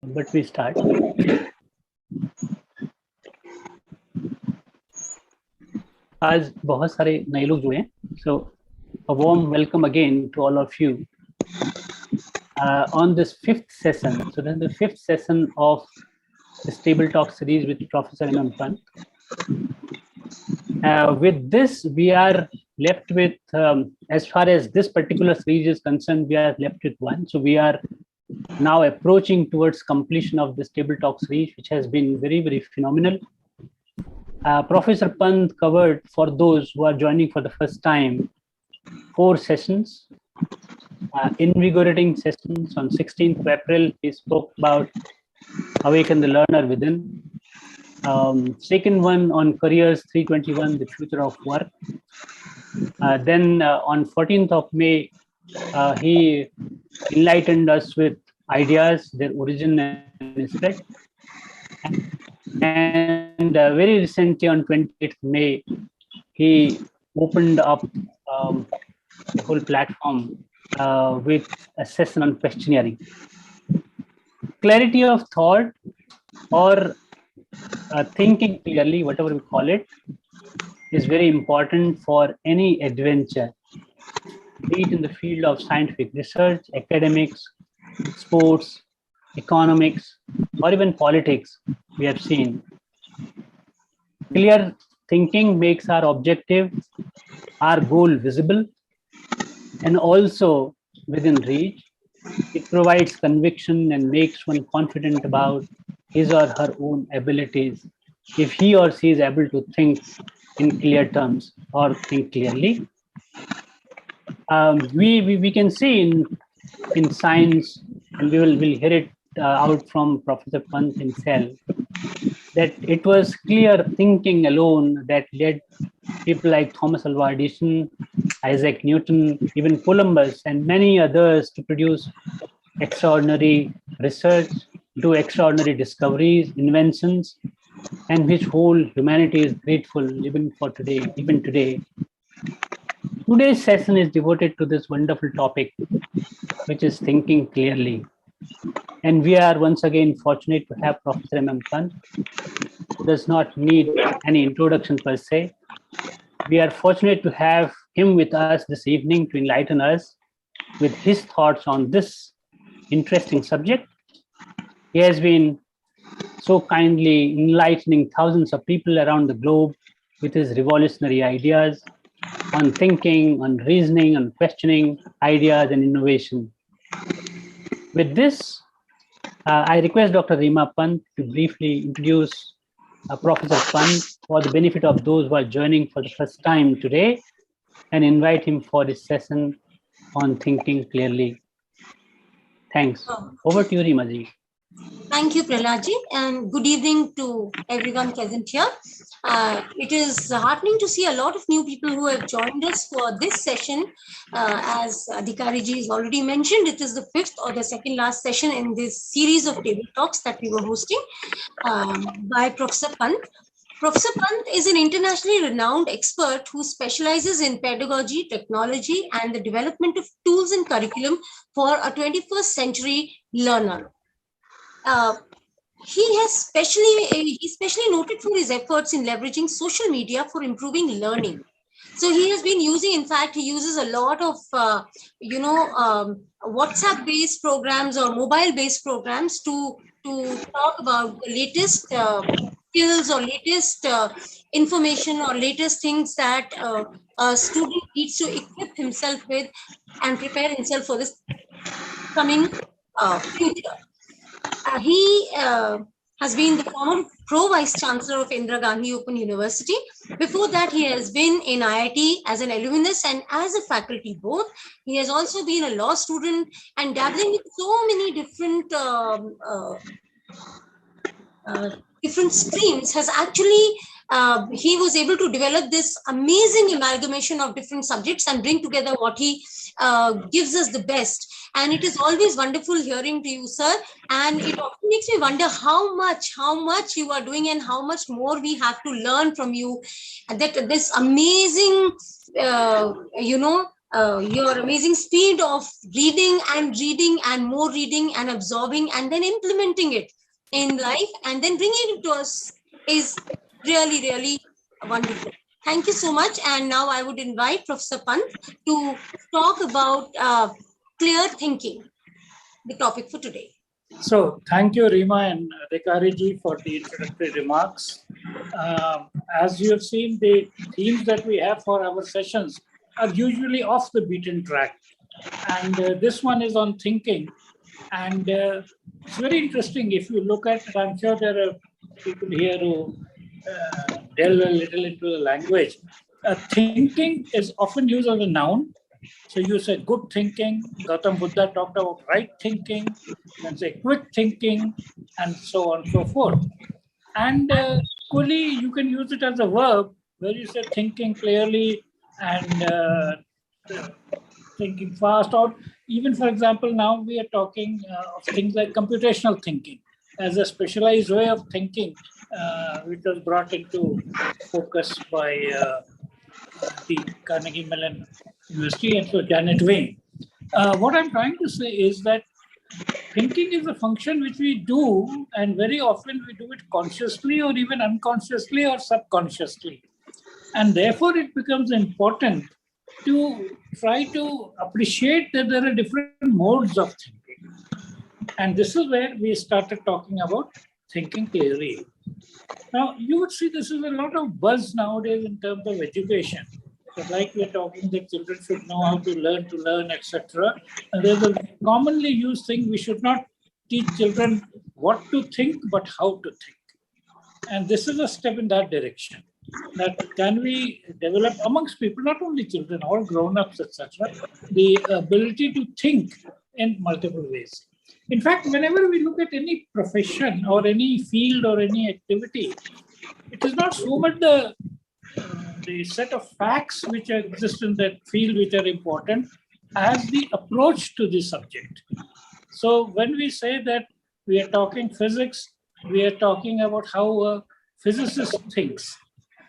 but we start. आज बहुत सारे नए लोग जुड़े हैं, so a warm welcome again to all of you on this fifth session. So this is the fifth session of this table talk series with Professor M.M. Pant. With this, we are left with, as far as this particular series is concerned, we are left with one. So we are now approaching towards completion of this table talk series, which has been very, very phenomenal. Professor Pant covered, for those who are joining for the first time, 4 sessions, invigorating sessions. On 16th of April, he spoke about Awaken the Learner Within. Second one on Careers 321, the future of work. Then on 14th of May, he enlightened us with ideas, their origin and spread. And very recently on 28th May, he opened up the whole platform with a session on questionnaire. Clarity of thought, or thinking clearly, whatever we call it, is very important for any adventure, be it in the field of scientific research, academics, sports, economics, or even politics. We have seen clear thinking makes our objective, our goal visible, and also within reach. It provides conviction and makes one confident about his or her own abilities if he or she is able to think in clear terms or think clearly. We can see in science, and we'll hear it out from Professor Pant himself, that it was clear thinking alone that led people like Thomas Alva Edison, Isaac Newton, even Columbus, and many others to produce extraordinary research, do extraordinary discoveries, inventions, and which whole humanity is grateful even for today, even today. Today's session is devoted to this wonderful topic, which is thinking clearly. And we are once again fortunate to have Professor M.M. Pant, who does not need any introduction per se. We are fortunate to have him with us this evening to enlighten us with his thoughts on this interesting subject. He has been so kindly enlightening thousands of people around the globe with his revolutionary ideas on thinking, on reasoning, on questioning ideas and innovation. With this, I request Dr. Rima Pant to briefly introduce Professor Pant for the benefit of those who are joining for the first time today, and invite him for this session on thinking clearly. Thanks. Over to you, Rima ji. Thank you, Praladji, and good evening to everyone present here. It is heartening to see a lot of new people who have joined us for this session. As Adhikari ji has already mentioned, it is the 5th or the second last session in this series of table talks that we were hosting by Professor Pant. Professor Pant is an internationally renowned expert who specializes in pedagogy, technology, and the development of tools and curriculum for a 21st century learner. He's specially noted for his efforts in leveraging social media for improving learning. So he has been using, in fact, he uses a lot of, WhatsApp-based programs or mobile-based programs to talk about the latest skills or latest information or latest things that a student needs to equip himself with and prepare himself for this coming future. He has been the former Pro-Vice Chancellor of Indira Gandhi Open University. Before that, he has been in IIT as an alumnus and as a faculty both. He has also been a law student and dabbling with so many different different streams. Has actually he was able to develop this amazing amalgamation of different subjects and bring together what he gives us the best. And it is always wonderful hearing to you, sir. And it often makes me wonder how much you are doing and how much more we have to learn from you. That this amazing, your amazing speed of reading and more reading and absorbing and then implementing it in life and then bringing it to us is really, really wonderful. Thank you so much. And now I would invite Professor Pant to talk about clear thinking, the topic for today. So thank you, Rima and Rekari ji, for the introductory remarks. As you have seen, the themes that we have for our sessions are usually off the beaten track. And this one is on thinking. And it's very interesting if you look at it. I'm sure there are people here who delve a little into the language. Thinking is often used as a noun. So you say good thinking. Gautam Buddha talked about right thinking, then say quick thinking, and so on and so forth. And equally, you can use it as a verb where you say thinking clearly and thinking fast. Or even, for example, now we are talking of things like computational thinking as a specialized way of thinking, which was brought into focus by the Carnegie Mellon University and so Janet Wayne. What I'm trying to say is that thinking is a function which we do, and very often we do it consciously or even unconsciously or subconsciously. And therefore, it becomes important to try to appreciate that there are different modes of thinking. And this is where we started talking about thinking clearly. Now, you would see this is a lot of buzz nowadays in terms of education. So like we're talking that children should know how to learn, etc. And there's a commonly used thing, we should not teach children what to think, but how to think. And this is a step in that direction. That can we develop amongst people, not only children, all grown-ups, etc., the ability to think in multiple ways. In fact, whenever we look at any profession or any field or any activity, it is not so much the set of facts which exist in that field which are important as the approach to the subject. So when we say that we are talking physics, we are talking about how a physicist thinks.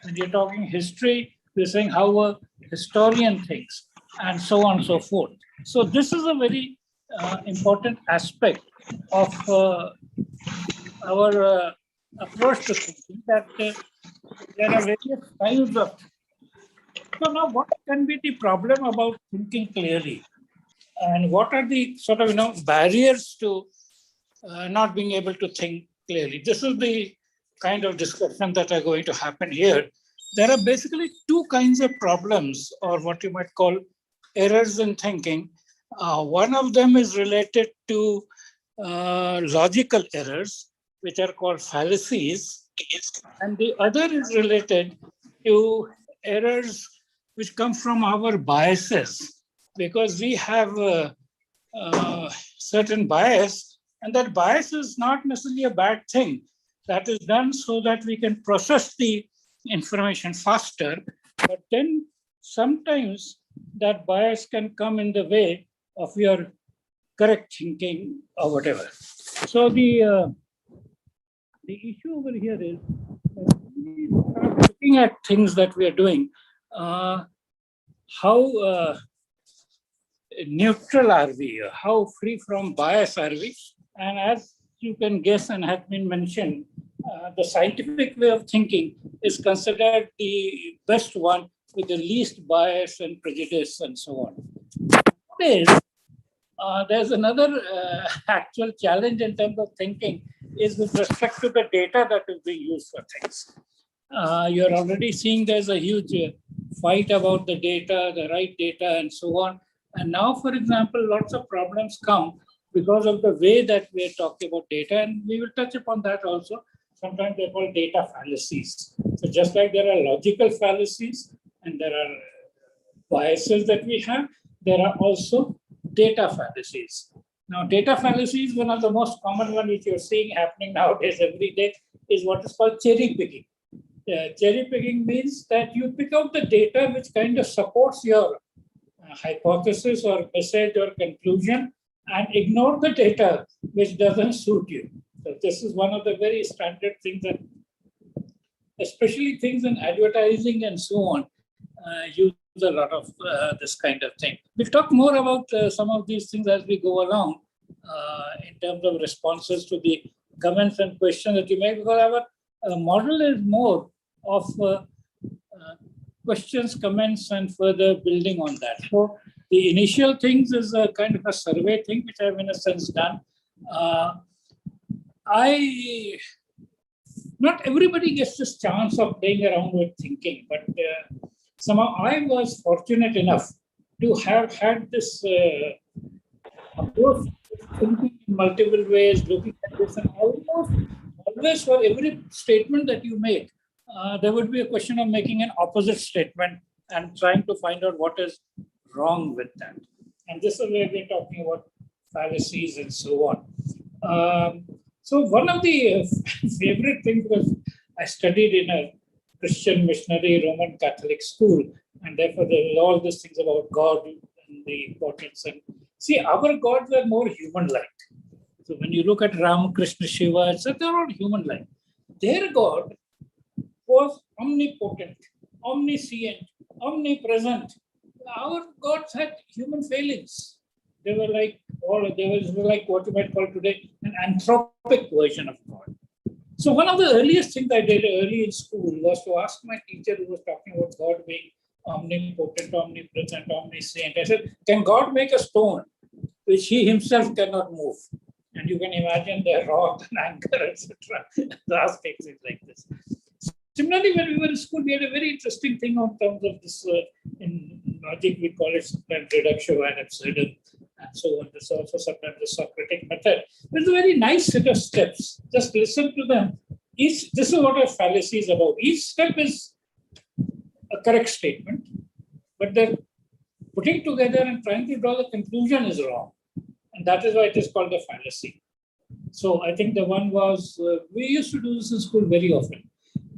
When you're talking history, we're saying how a historian thinks, and so on and so forth. So this is a very important aspect of our approach to thinking, that there are various styles of. So now, what can be the problem about thinking clearly, and what are the sort of barriers to not being able to think clearly? This is the kind of discussion that are going to happen here. There are basically two kinds of problems, or what you might call errors in thinking. One of them is related to logical errors, which are called fallacies, and the other is related to errors which come from our biases, because we have a certain bias, and that bias is not necessarily a bad thing. That is done so that we can process the information faster, but then sometimes that bias can come in the way of your correct thinking or whatever. So the issue over here is that when we start looking at things that we are doing, how neutral are we? How free from bias are we? And as you can guess and has been mentioned, the scientific way of thinking is considered the best one with the least bias and prejudice and so on. There's another actual challenge in terms of thinking is with respect to the data that is being used for things. You're already seeing there's a huge fight about the data, the right data, and so on. And now, for example, lots of problems come because of the way that we're talking about data, and we will touch upon that also. Sometimes they're called data fallacies. So just like there are logical fallacies and there are biases that we have, there are also data fallacies. Now, data fallacies, one of the most common one which you're seeing happening nowadays every day is what is called cherry picking. Cherry picking means that you pick out the data which kind of supports your hypothesis or message or conclusion and ignore the data which doesn't suit you. So this is one of the very standard things that, especially things in advertising and so on, use a lot of this kind of thing. We'll talk more about some of these things as we go along in terms of responses to the comments and questions that you make, because our model is more of questions, comments, and further building on that. So the initial things is a kind of a survey thing, which I've in a sense done. Not everybody gets this chance of playing around with thinking, but somehow I was fortunate enough to have had this approach to thinking in multiple ways, looking at this, and always for every statement that you make, there would be a question of making an opposite statement and trying to find out what is wrong with that. And this is where we're talking about fallacies and so on. So one of the favorite things was I studied in a Christian missionary Roman Catholic school, and therefore there were all these things about God and the importance. And see, our gods were more human-like. So when you look at Ram, Krishna, Shiva, etc., they're all human-like. Their God was omnipotent, omniscient, omnipresent. Our gods had human failings. They were like what you might call today an anthropic version of God. So one of the earliest things I did early in school was to ask my teacher, who was talking about God being omnipotent, omnipresent, omniscient. I said, can God make a stone which he himself cannot move? And you can imagine the rock and anchor, etc. Asking things like this. Similarly, when we were in school, we had a very interesting thing on terms of this. In logic, we call it sometimes reductio ad absurdum, and so on. This also sometimes the Socratic method. It's a very nice set of steps. Just listen to them. This is what a fallacy is about. Each step is a correct statement, but the putting together and trying to draw the conclusion is wrong. And that is why it is called a fallacy. So I think the one was, we used to do this in school very often.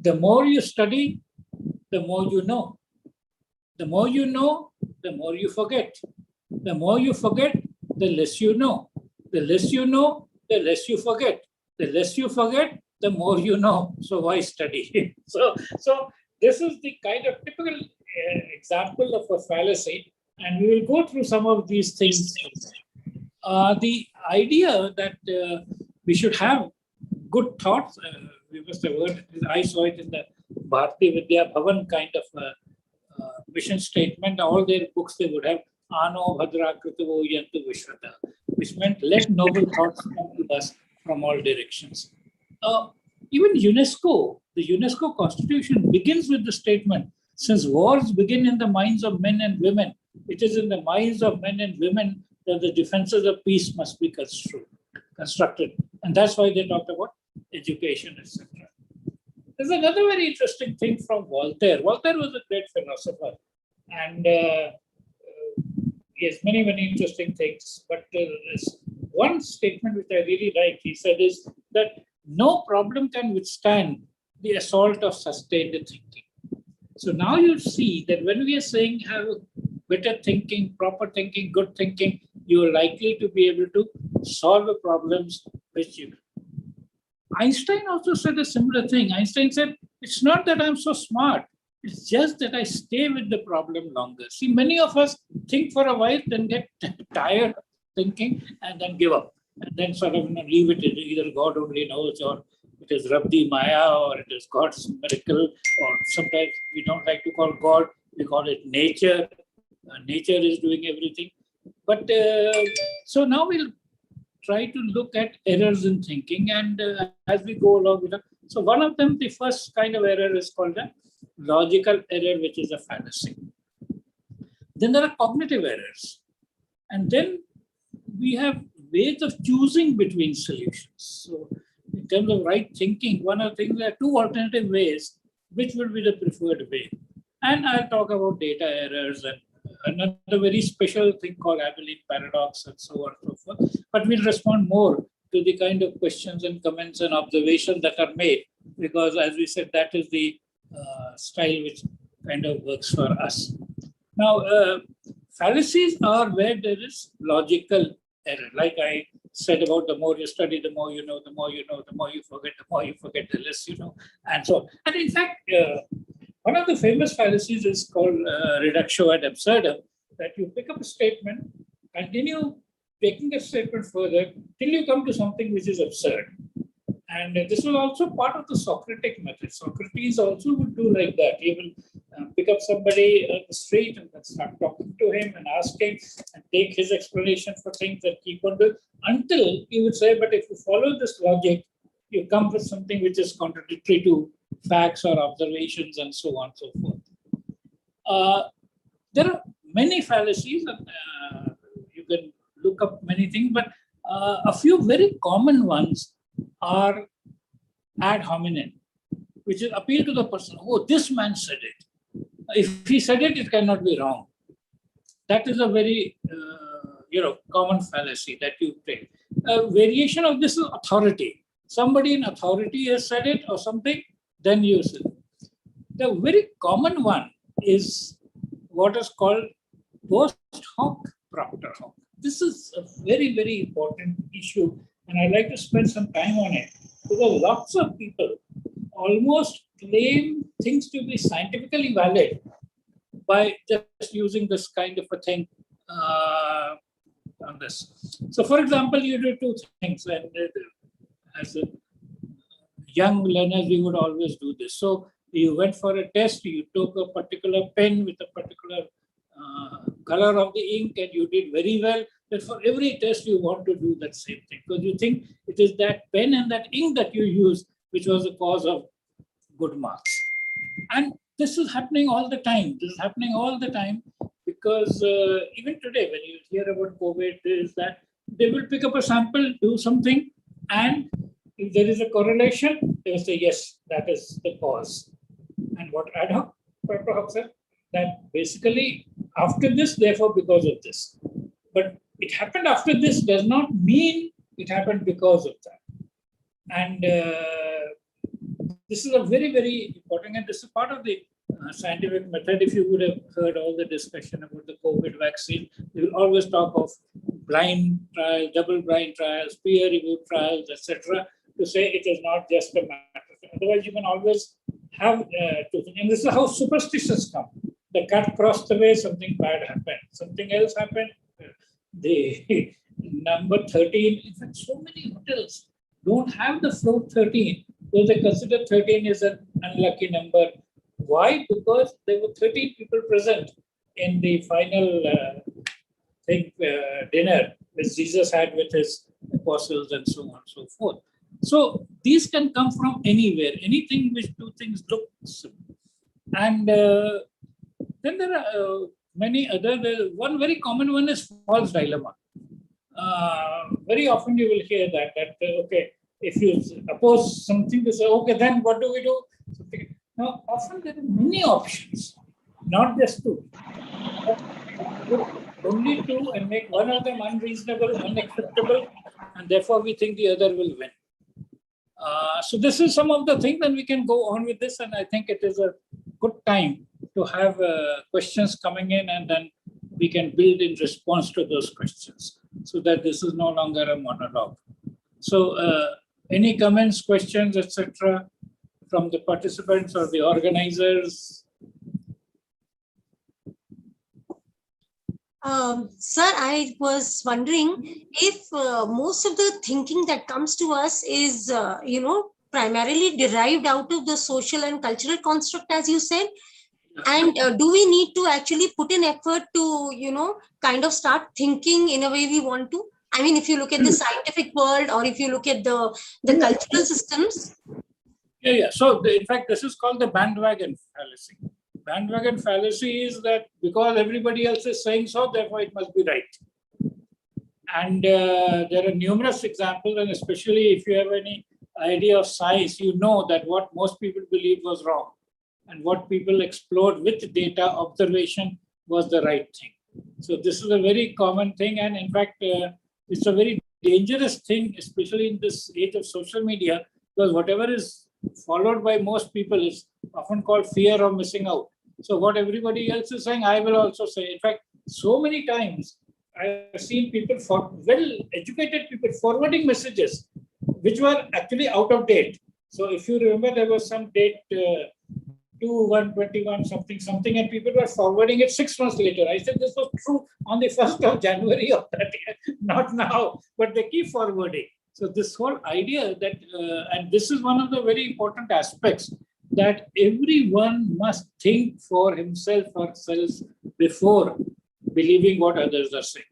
The more you study, the more you know. The more you know, the more you forget. The more you forget, the less you know. The less you know, the less you forget. The less you forget, the more you know. So why study? So this is the kind of typical example of a fallacy, and we will go through some of these things. The idea that we should have good thoughts, we must have heard, I saw it in the Bharati Vidya Bhavan kind of mission statement. All their books, they would have Ano Bhadra Krituvo Yantu Vishwata, which meant let noble thoughts come to us from all directions. Even UNESCO, the UNESCO Constitution begins with the statement, since wars begin in the minds of men and women, it is in the minds of men and women that the defenses of peace must be constructed. And that's why they talked about education, etc. There's another very interesting thing from Voltaire. Voltaire was a great philosopher, and he has many, many interesting things. But there's one statement which I really like. He said is that no problem can withstand the assault of sustained thinking. So now you see that when we are saying have better thinking, proper thinking, good thinking, you are likely to be able to solve the problems which you. Einstein also said a similar thing. Einstein said, it's not that I'm so smart. It's just that I stay with the problem longer. See, many of us think for a while, then get tired of thinking and then give up. And then sort of leave it. Either God only knows, or it is Rabdi Maya, or it is God's miracle, or sometimes we don't like to call God, we call it nature. Nature is doing everything. But so now we'll try to look at errors in thinking, and as we go along with it. So one of them, the first kind of error is called a logical error, which is a fallacy. Then there are cognitive errors. And then we have ways of choosing between solutions. So in terms of right thinking, one of the things, there are two alternative ways, which will be the preferred way. And I'll talk about data errors and another very special thing called Abilene Paradox and so on and so forth. But we'll respond more to the kind of questions and comments and observations that are made, because as we said, that is the style which kind of works for us. Now, fallacies are where there is logical error. Like I said about the more you study, the more you know, the more you know, the more you forget, the more you forget, the less you know, and so on. And in fact, One of the famous fallacies is called reductio ad absurdum, that you pick up a statement, continue taking the statement further till you come to something which is absurd. And this was also part of the Socratic method. Socrates also would do like that. He will pick up somebody on the street and then start talking to him and ask him and take his explanation for things and keep on doing until he would say, but if you follow this logic, you come with something which is contradictory to facts or observations and so on and so forth. There are many fallacies, and you can look up many things, but a few very common ones are ad hominem, which is appeal to the person. Oh, this man said it. If he said it, it cannot be wrong. That is a very common fallacy that you take. A variation of this is authority. Somebody in authority has said it or something, then you say. The very common one is what is called post hoc propter hoc. This is a very, very important issue, and I'd like to spend some time on it because lots of people almost claim things to be scientifically valid by just using this kind of a thing on this. So, for example, you do two things, and as a young learners, we would always do this. So, you went for a test, you took a particular pen with a particular color of the ink, and you did very well. But for every test, you want to do that same thing because you think it is that pen and that ink that you use which was the cause of good marks. And this is happening all the time. This is happening all the time because even today, when you hear about COVID, is that they will pick up a sample, do something, and if there is a correlation, they will say, yes, that is the cause. And what ad hoc, Prof said, that basically after this, therefore because of this. But it happened after this does not mean it happened because of that. And this is a very, very important, and this is part of the scientific method. If you would have heard all the discussion about the COVID vaccine, we will always talk of blind trials, double-blind trials, peer-reviewed trials, etc., to say it is not just a matter. Otherwise, you can always have two things. And this is how superstitions come. The cat crossed the way, something bad happened. Something else happened. The number 13, in fact, so many hotels don't have the floor 13 because they consider 13 is an unlucky number. Why? Because there were 13 people present in the final dinner which Jesus had with his apostles and so on and so forth. So these can come from anywhere, anything which two things look simple. And then there are many other, one very common one is false dilemma. Very often you will hear that okay, if you oppose something to say, okay, then what do we do? Something. Now, often there are many options, not just two. Only two and make one of them unreasonable, unacceptable, and therefore we think the other will win. So this is some of the things, and we can go on with this, and I think it is a good time to have questions coming in, and then we can build in response to those questions so that this is no longer a monologue. So any comments, questions, etc. from the participants or the organizers? Sir, I was wondering if most of the thinking that comes to us is, primarily derived out of the social and cultural construct, as you said. And do we need to actually put in effort to, kind of start thinking in a way we want to? I mean, if you look at the scientific world or if you look at the cultural systems. Yeah. So in fact, this is called the bandwagon fallacy. Bandwagon fallacy is that because everybody else is saying so, therefore it must be right. And there are numerous examples, and especially if you have any idea of science, you know that what most people believe was wrong and what people explored with data observation was the right thing. So this is a very common thing, and in fact, it's a very dangerous thing, especially in this age of social media, because whatever is followed by most people is often called fear of missing out. So what everybody else is saying, I will also say. In fact, so many times I've seen people, well-educated people, forwarding messages which were actually out of date. So if you remember, there was some date 121 something, and people were forwarding it 6 months later. I said this was true on the 1st of January of that year, not now, but they keep forwarding. So this whole idea that, and this is one of the very important aspects, that everyone must think for himself or herself before believing what others are saying.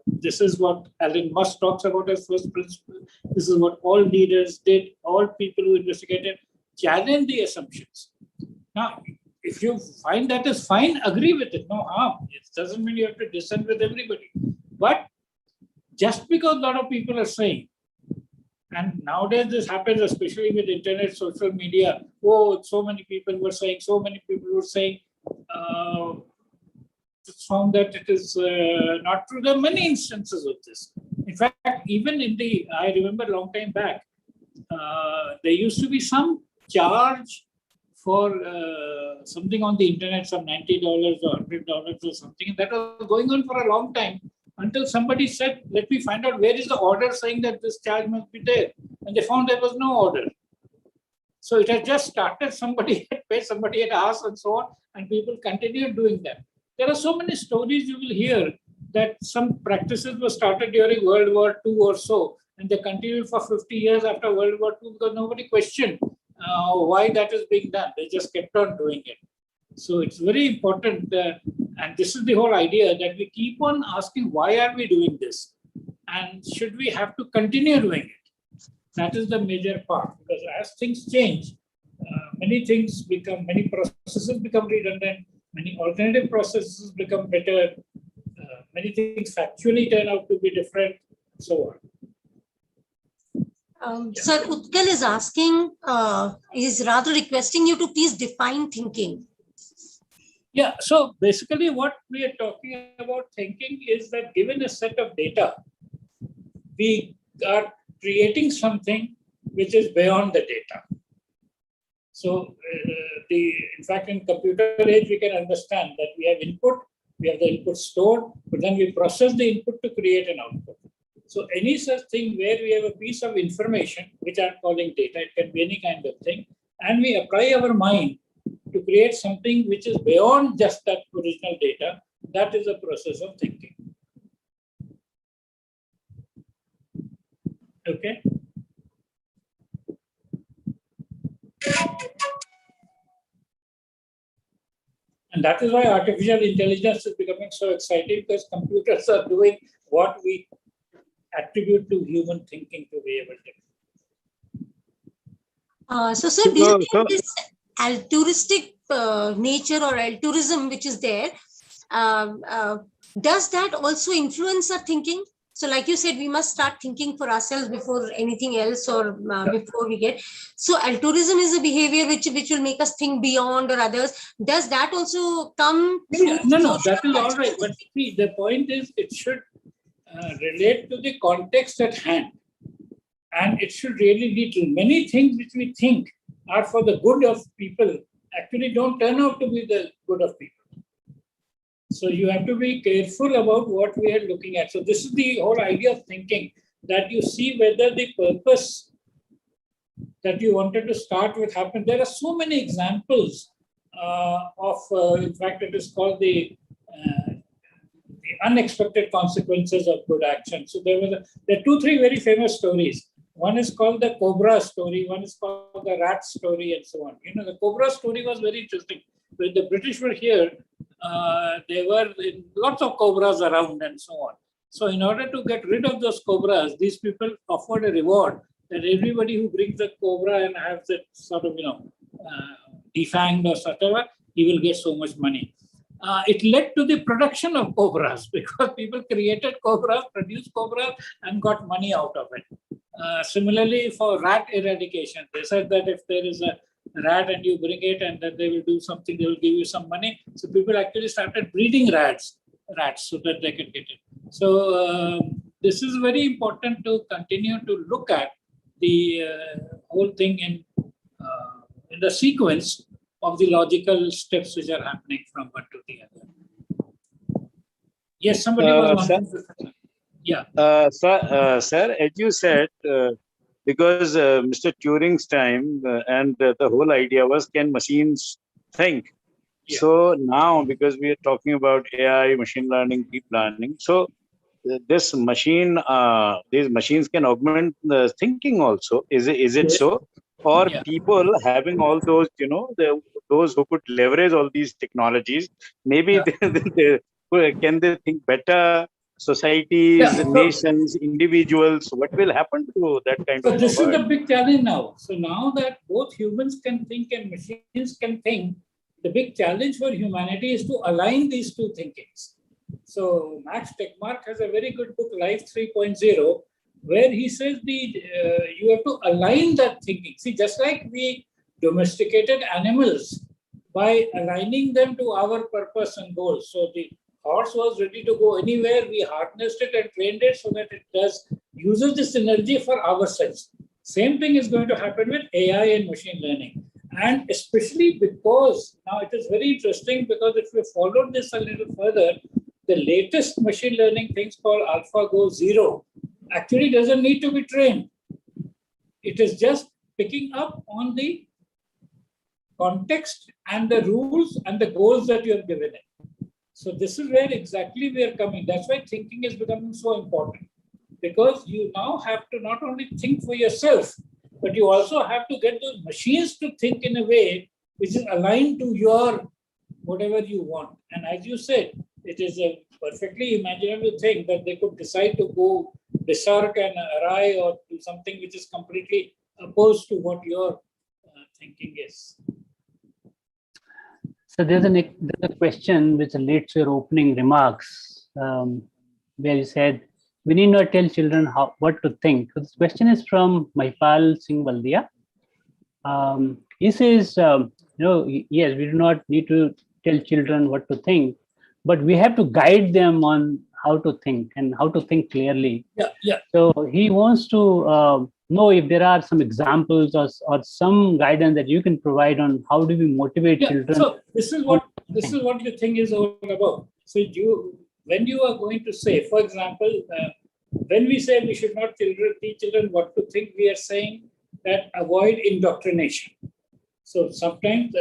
This is what Elon Musk talks about as first principle. This is what all leaders did, all people who investigated, challenge the assumptions. Now, if you find that is fine, agree with it, no harm. It doesn't mean you have to dissent with everybody. But just because a lot of people are saying, and nowadays this happens, especially with internet, social media, oh, so many people were saying, found that it is not true. There are many instances of this. In fact, even I remember a long time back, there used to be some charge for something on the internet, some $90 or $100 or something. That was going on for a long time until somebody said, let me find out where is the order saying that this charge must be there. And they found there was no order. So it had just started, somebody had paid, somebody had asked and so on, and people continued doing that. There are so many stories you will hear that some practices were started during World War II or so, and they continued for 50 years after World War II because nobody questioned why that is being done. They just kept on doing it. So it's very important, and this is the whole idea, that we keep on asking, why are we doing this? And should we have to continue doing it? That is the major part, because as things change, many processes become redundant, many alternative processes become better, many things factually turn out to be different, so on. Sir, Utgal is asking, is rather requesting you to please define thinking. Yeah, so basically what we are talking about thinking is that given a set of data, we are creating something which is beyond the data. So in fact, in computer age, we can understand that we have input, we have the input stored, but then we process the input to create an output. So any such thing where we have a piece of information, which I'm calling data, it can be any kind of thing, and we apply our mind to create something which is beyond just that original data, that is a process of thinking. Okay. And that is why artificial intelligence is becoming so exciting, because computers are doing what we attribute to human thinking to be able to. So, sir, do you think this altruistic nature or altruism which is there, does that also influence our thinking? So like you said, we must start thinking for ourselves before anything else, or before we get. So altruism is a behavior which will make us think beyond or others. Does that also come? No, that is all right. But see, the point is it should relate to the context at hand. And it should really lead to many things which we think are for the good of people actually don't turn out to be the good of people. So you have to be careful about what we are looking at. So this is the whole idea of thinking, that you see whether the purpose that you wanted to start with happened. There are so many examples in fact, it is called the unexpected consequences of good action. So there are 2-3 very famous stories. One is called the Cobra story, one is called the Rat story, and so on. You know, the Cobra story was very interesting. When the British were here, there were lots of cobras around and so on. So in order to get rid of those cobras, these people offered a reward that everybody who brings a cobra and has it sort of, defanged or whatever, he will get so much money. It led to the production of cobras, because people created cobras, produced cobras, and got money out of it. Similarly, for rat eradication, they said that if there is a rat and you bring it and then they will do something, they will give you some money. So people actually started breeding rats so that they can get it. So this is very important to continue to look at the whole thing in the sequence of the logical steps which are happening from one to the other. Yes, somebody was wanting to. Yeah. Sir, as you said, because Mr. Turing's time and the whole idea was, can machines think? Yeah. So now, because we are talking about AI, machine learning, deep learning, so this machine, these machines can augment the thinking also. Is it Yes. so? Or Yeah. people having all those, those who could leverage all these technologies, maybe Yeah. can they think better? Societies, Yeah. nations, individuals, what will happen to that kind So of a this is the world? big challenge now. So now that both humans can think and machines can think, the big challenge for humanity is to align these two thinkings. So Max Tegmark has a very good book, Life 3.0, where he says you have to align that thinking. See, just like we domesticated animals by aligning them to our purpose and goals. So the horse was ready to go anywhere. We harnessed it and trained it so that it uses this energy for ourselves. Same thing is going to happen with AI and machine learning. And especially because now it is very interesting, because if we followed this a little further, the latest machine learning things called AlphaGo 0 actually doesn't need to be trained. It is just picking up on the context and the rules and the goals that you have given it. So this is where exactly we are coming. That's why thinking is becoming so important, because you now have to not only think for yourself, but you also have to get those machines to think in a way which is aligned to your whatever you want. And as you said, it is a perfectly imaginable thing that they could decide to go berserk and awry or do something which is completely opposed to what your thinking is. So there's a question which relates to your opening remarks, where you said, we need not tell children what to think. So this question is from Mahipal Singh Baldia. He says, yes, we do not need to tell children what to think, but we have to guide them on how to think and how to think clearly. Yeah. So he wants to know if there are some examples or some guidance that you can provide on how do we motivate children. So this is what the thing is all about. So when you are going to say, for example, when we say we should not teach children what to think, we are saying that avoid indoctrination. So sometimes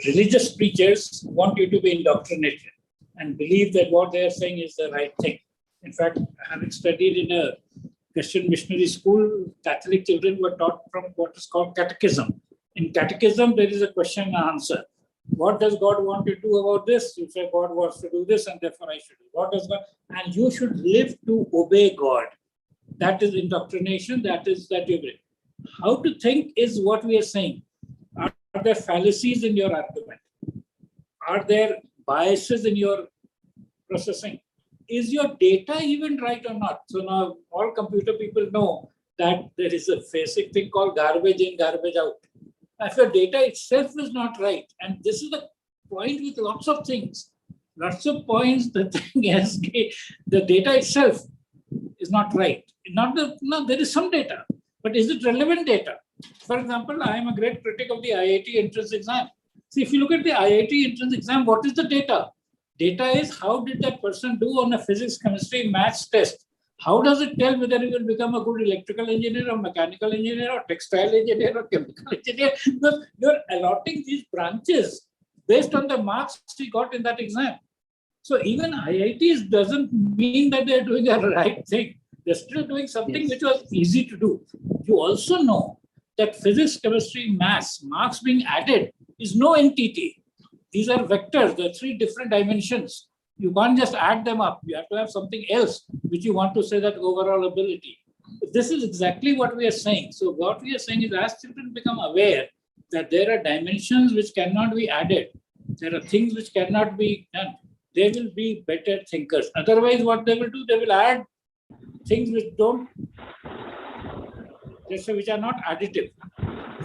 religious preachers want you to be indoctrinated and believe that what they are saying is the right thing. In fact, having studied in a Christian missionary school, Catholic children were taught from what is called catechism. In catechism, there is a question and answer. What does God want you to do about this? You say God wants to do this, and therefore I should do. What does God? And you should live to obey God. That is indoctrination. That you believe. How to think is what we are saying. Are there fallacies in your argument? Are there biases in your processing? Is your data even right or not? So now all computer people know that there is a basic thing called garbage in, garbage out. If your data itself is not right, and this is the point with lots of things, lots of points, the thing is the data itself is not right. There is some data, but is it relevant data? For example, I am a great critic of the IIT entrance exam. See, if you look at the IIT entrance exam, what is the data? Data is how did that person do on a physics, chemistry, maths test? How does it tell whether he will become a good electrical engineer or mechanical engineer or textile engineer or chemical engineer? Because you're allotting these branches based on the marks he got in that exam. So even IITs doesn't mean that they're doing a right thing. They're still doing something which was easy to do. You also know that physics, chemistry, maths, marks being added is no entity. These are vectors. There are three different dimensions. You can't just add them up. You have to have something else which you want to say that overall ability. This is exactly what we are saying. So what we are saying is, as children become aware that there are dimensions which cannot be added, there are things which cannot be done, they will be better thinkers. Otherwise, what they will do, they will add things which which are not additive.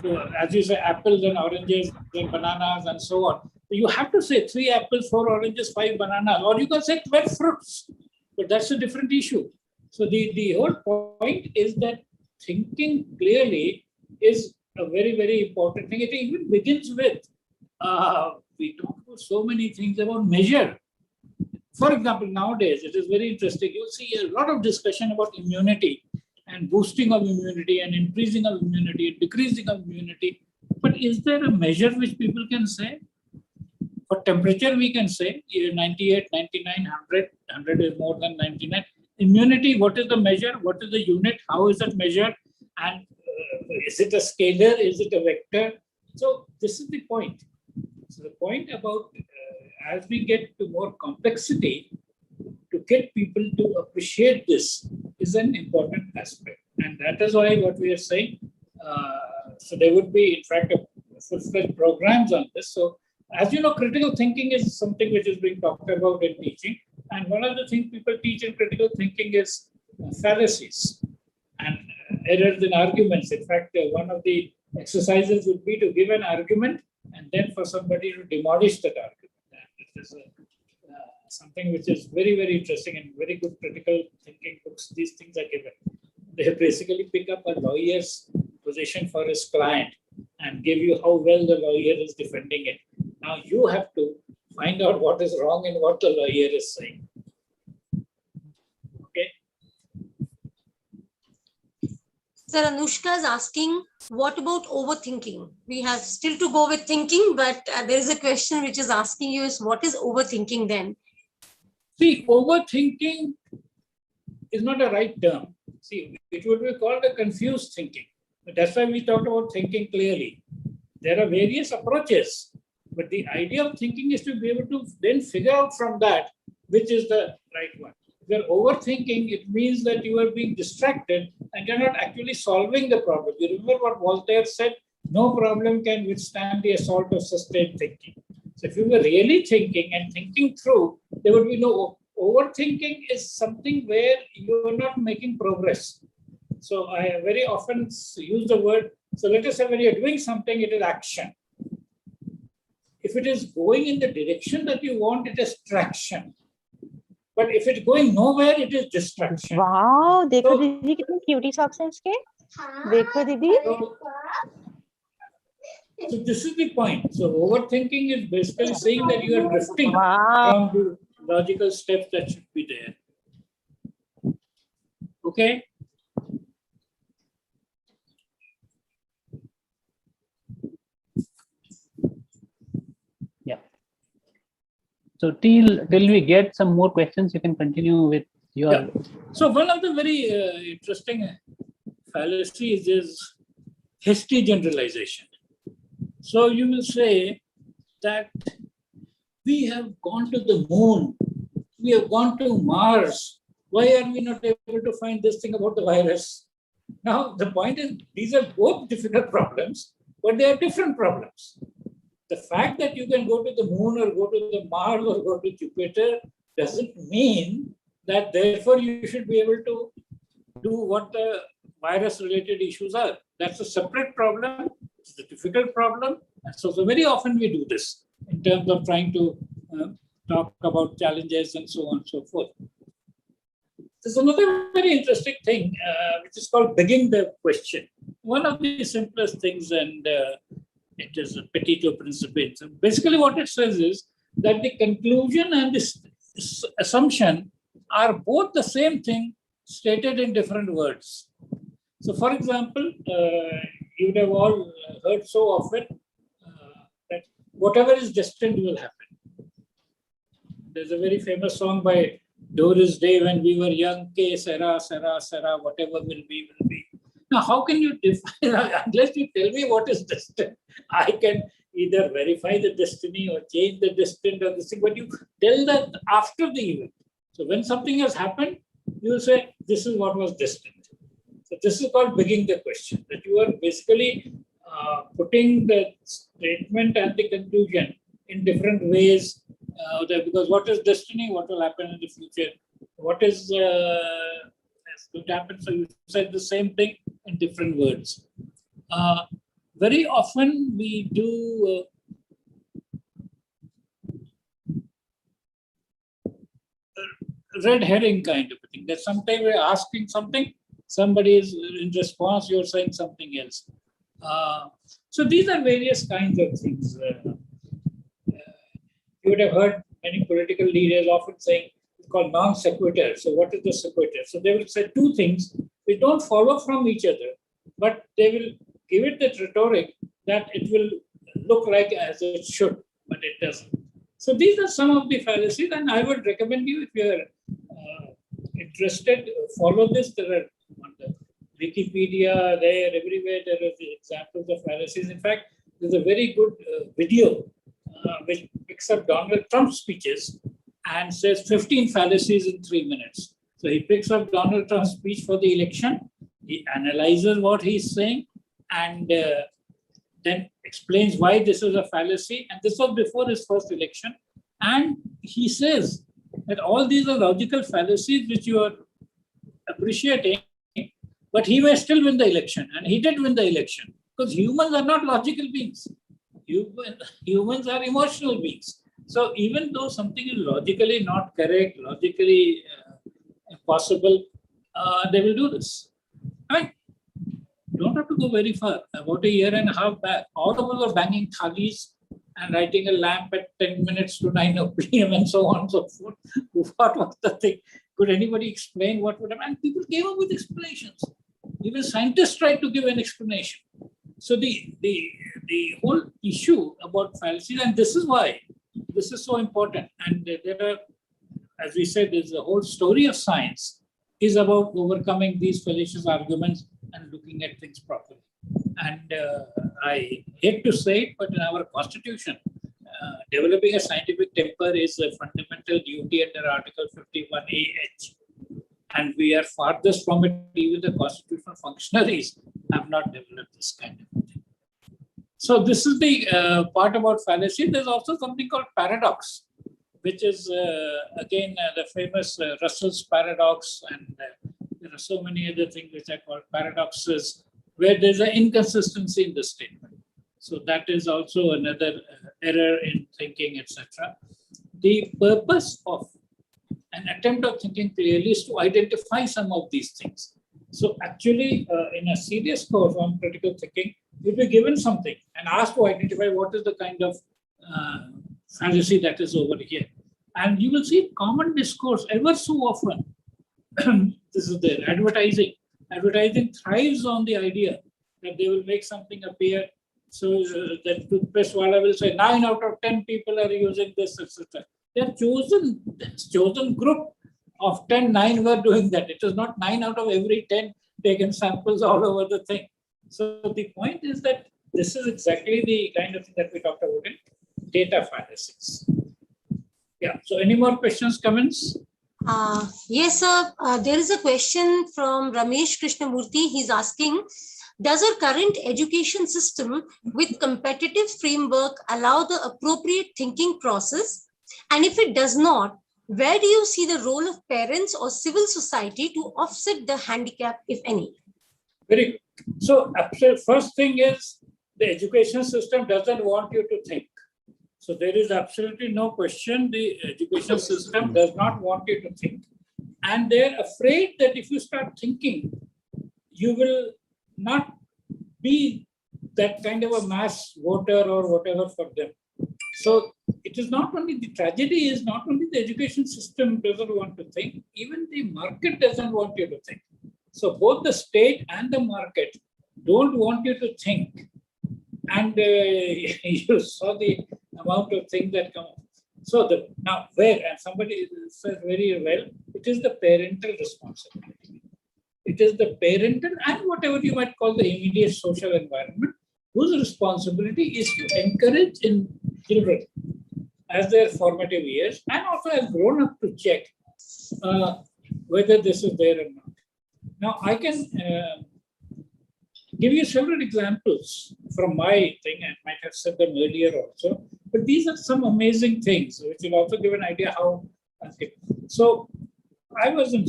So as you say, apples and oranges and bananas and so on. You have to say 3 apples, 4 oranges, 5 bananas, or you can say 12 fruits. But that's a different issue. So the whole point is that thinking clearly is a very, very important thing. It even begins with, we talk about so many things about measure. For example, nowadays, it is very interesting. You see a lot of discussion about immunity. and boosting of immunity and increasing of immunity and decreasing of immunity. But is there a measure which people can say? For temperature, we can say 98, 99, 100. 100 is more than 99. Immunity, what is the measure? What is the unit? How is it measured? And is it a scalar? Is it a vector? So this is the point. So the point about as we get to more complexity, to get people to appreciate this is an important aspect. And that is why what we are saying, so there would be, in fact, full-fledged programs on this. So as you know, critical thinking is something which is being talked about in teaching. And one of the things people teach in critical thinking is fallacies and errors in arguments. In fact, one of the exercises would be to give an argument and then for somebody to demolish that argument. And it is something which is very, very interesting and very good critical thinking books. These things are given. They basically pick up a lawyer's position for his client and give you how well the lawyer is defending it. Now you have to find out what is wrong in what the lawyer is saying. Okay. Sir, Anushka is asking, what about overthinking? We have still to go with thinking, but there is a question which is asking you is, what is overthinking then? See, overthinking is not a right term. See, it would be called a confused thinking. But that's why we talked about thinking clearly. There are various approaches, but the idea of thinking is to be able to then figure out from that which is the right one. If you're overthinking, it means that you are being distracted and you're not actually solving the problem. You remember what Voltaire said? No problem can withstand the assault of sustained thinking. So if you were really thinking and thinking through, there would be no overthinking is something where you are not making progress. So I very often use the word, so let us say when you're doing something, it is action. If it is going in the direction that you want, it is traction. But if it's going nowhere, it is distraction. Wow, देखो दीदी कितने cutie socks हैं इसके? देखो दीदी. So this is the point. So overthinking is basically saying that you are drifting Wow. from the logical steps that should be there. Okay. Yeah. So till we get some more questions, you can continue with your. Yeah. So one of the very interesting fallacies is hasty generalization. So you will say that we have gone to the moon, we have gone to Mars. Why are we not able to find this thing about the virus? Now, the point is, these are both difficult problems, but they are different problems. The fact that you can go to the moon or go to the Mars or go to Jupiter doesn't mean that therefore you should be able to do what the virus-related issues are. That's a separate problem. It's a difficult problem. And so very often we do this in terms of trying to talk about challenges and so on and so forth. There's another very interesting thing, which is called begging the question. One of the simplest things, and it is a petito principle. So basically what it says is that the conclusion and the assumption are both the same thing stated in different words. So for example, you would have all heard so often that whatever is destined will happen. There's a very famous song by Doris Day, when we were young, que sera, sera, sera, whatever will be, will be. Now, how can you define, unless you tell me what is destined, I can either verify the destiny or change the destined or this thing, but you tell that after the event. So when something has happened, you will say, this is what was destined. So this is called begging the question, that you are basically putting the statement and the conclusion in different ways, because what is destiny, what will happen in the future, what is going to happen. So you said the same thing in different words. Very often we do red herring kind of a thing, that sometimes we're asking something, somebody is in response, you're saying something else. So these are various kinds of things. You would have heard many political leaders often saying it's called non sequitur. So what is the sequitur? So they will say two things which don't follow from each other, but they will give it that rhetoric that it will look like as it should, but it doesn't. So these are some of the fallacies, and I would recommend you, if you're interested, follow this. There are on the Wikipedia, there, everywhere, there are the examples of fallacies. In fact, there's a very good video which picks up Donald Trump's speeches and says 15 fallacies in 3 minutes. So he picks up Donald Trump's speech for the election, he analyzes what he's saying, and then explains why this is a fallacy. And this was before his first election. And he says that all these are logical fallacies which you are appreciating, but he may still win the election. And he did win the election, because humans are not logical beings. Humans are emotional beings. So even though something is logically not correct, logically impossible, they will do this. I mean, don't have to go very far. About a year and a half back, all of us were banging thalis and lighting a lamp at 10 minutes to 9 p.m. and so on and so forth. What was the thing? Could anybody explain what would happen? And people came up with explanations. Even scientists tried to give an explanation. So the whole issue about fallacies, and this is why this is so important. And there are, as we said, there's a whole story of science is about overcoming these fallacious arguments and looking at things properly. And I hate to say it, but in our constitution, developing a scientific temper is a fundamental duty under Article 51A(h). And we are farthest from it. Even the constitutional functionaries have not developed this kind of thing. So this is the part about fallacy. There's also something called paradox, which is, again, the famous Russell's paradox. And there are so many other things which are called paradoxes, where there's an inconsistency in the statement. So that is also another error in thinking, etc. The purpose of an attempt of thinking clearly is to identify some of these things. So actually, in a serious course on critical thinking, you'll be given something and asked to identify what is the kind of fallacy that is over here. And you will see common discourse ever so often. This is their advertising. Advertising thrives on the idea that they will make something appear. So the toothpaste wala will say 9 out of 10 people are using this, etc. They are chosen group of 10, 9 were doing that. It is not 9 out of every 10 taken samples all over the thing. So the point is that this is exactly the kind of thing that we talked about in data fallacies. Yeah. So any more questions, comments? Yes, sir. There is a question from Ramesh Krishnamurthy. He's asking, does our current education system with competitive framework allow the appropriate thinking process? And if it does not, where do you see the role of parents or civil society to offset the handicap, if any? Very good. So first thing is, the education system doesn't want you to think. So there is absolutely no question. The education system does not want you to think. And they're afraid that if you start thinking, you will not be that kind of a mass voter or whatever for them. So it is not only, the tragedy is not only the education system doesn't want to think, even the market doesn't want you to think. So both the state and the market don't want you to think. And you saw the amount of things that come up. So now where, and somebody says very well, it is the parental responsibility. It is the parental and whatever you might call the immediate social environment, whose responsibility is to encourage in children as their formative years and also as grown up to check whether this is there or not. Now I can give you several examples from my thing. I might have said them earlier also, but these are some amazing things which will also give an idea how. So I was in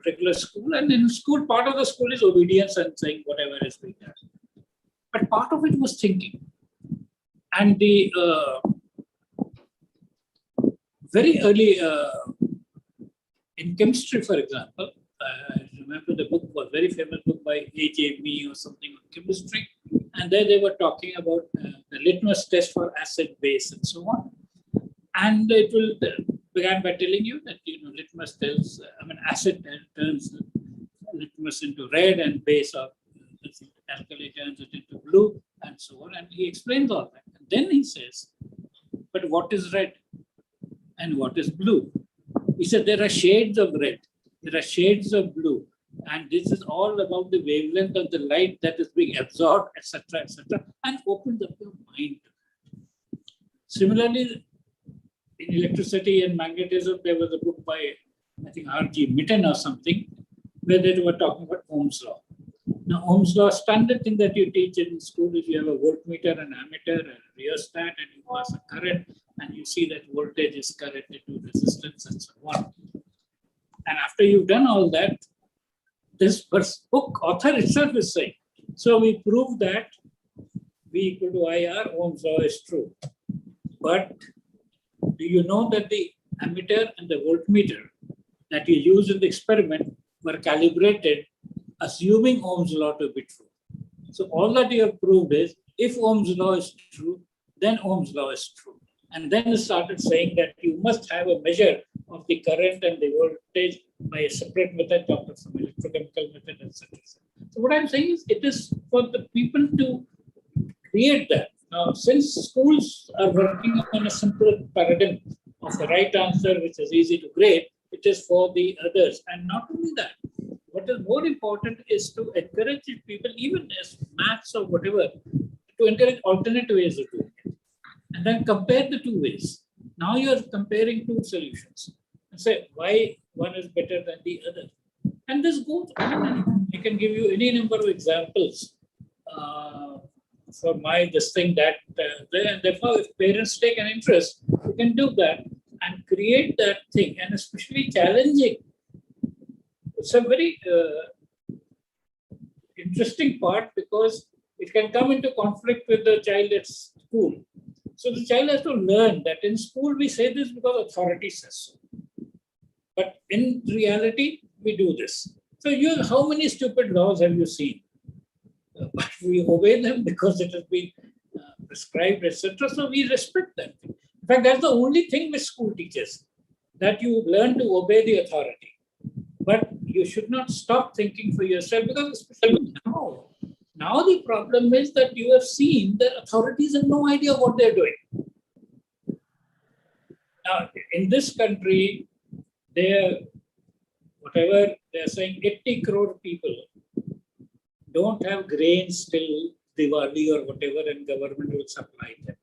regular school, and in school, part of the school is obedience and saying whatever is being done. But part of it was thinking. And the very early, in chemistry, for example, I remember the book was very famous book by A.J. Mee or something on chemistry. And there they were talking about the litmus test for acid, base, and so on. And it will began by telling you that, litmus tells, acid turns litmus into red and base of alkali turns it into blue and so on. And he explains all that. And then he says, but what is red and what is blue? He said there are shades of red, there are shades of blue, and this is all about the wavelength of the light that is being absorbed, etc., and opens up your mind. Similarly, in electricity and magnetism, there was a book by, I think, R.G. Mitten or something, where they were talking about Ohm's law. Now, Ohm's law, standard thing that you teach in school is you have a voltmeter, an ammeter, a rheostat, and you pass a current, and you see that voltage is corrected to resistance and so on. And after you've done all that, this book author itself is saying, so we prove that V equal to IR, Ohm's law is true. But do you know that the ammeter and the voltmeter that you use in the experiment were calibrated assuming Ohm's law to be true? So all that you have proved is, if Ohm's law is true, then Ohm's law is true. And then you started saying that you must have a measure of the current and the voltage by a separate method, of some electrochemical method, etc. So what I'm saying is, it is for the people to create that. Now, since schools are working on a simple paradigm of the right answer, which is easy to grade, it is for the others. And not only that, what is more important is to encourage people, even as maths or whatever, to encourage alternate ways of doing it. And then compare the two ways. Now you're comparing two solutions and say why one is better than the other. And this goes on and on. I can give you any number of examples for this thing that and therefore, if parents take an interest, you can do that and create that thing, and especially challenging. It's a very interesting part because it can come into conflict with the child at school. So the child has to learn that in school we say this because authority says so. But in reality, we do this. So how many stupid laws have you seen? But we obey them because it has been prescribed, etc. So we respect them. In fact, that's the only thing with school teachers, that you learn to obey the authority. But you should not stop thinking for yourself, because especially now the problem is that you have seen that authorities have no idea what they're doing. Now, in this country, they're saying 80 crore people don't have grains till Diwali or whatever, and government will supply them.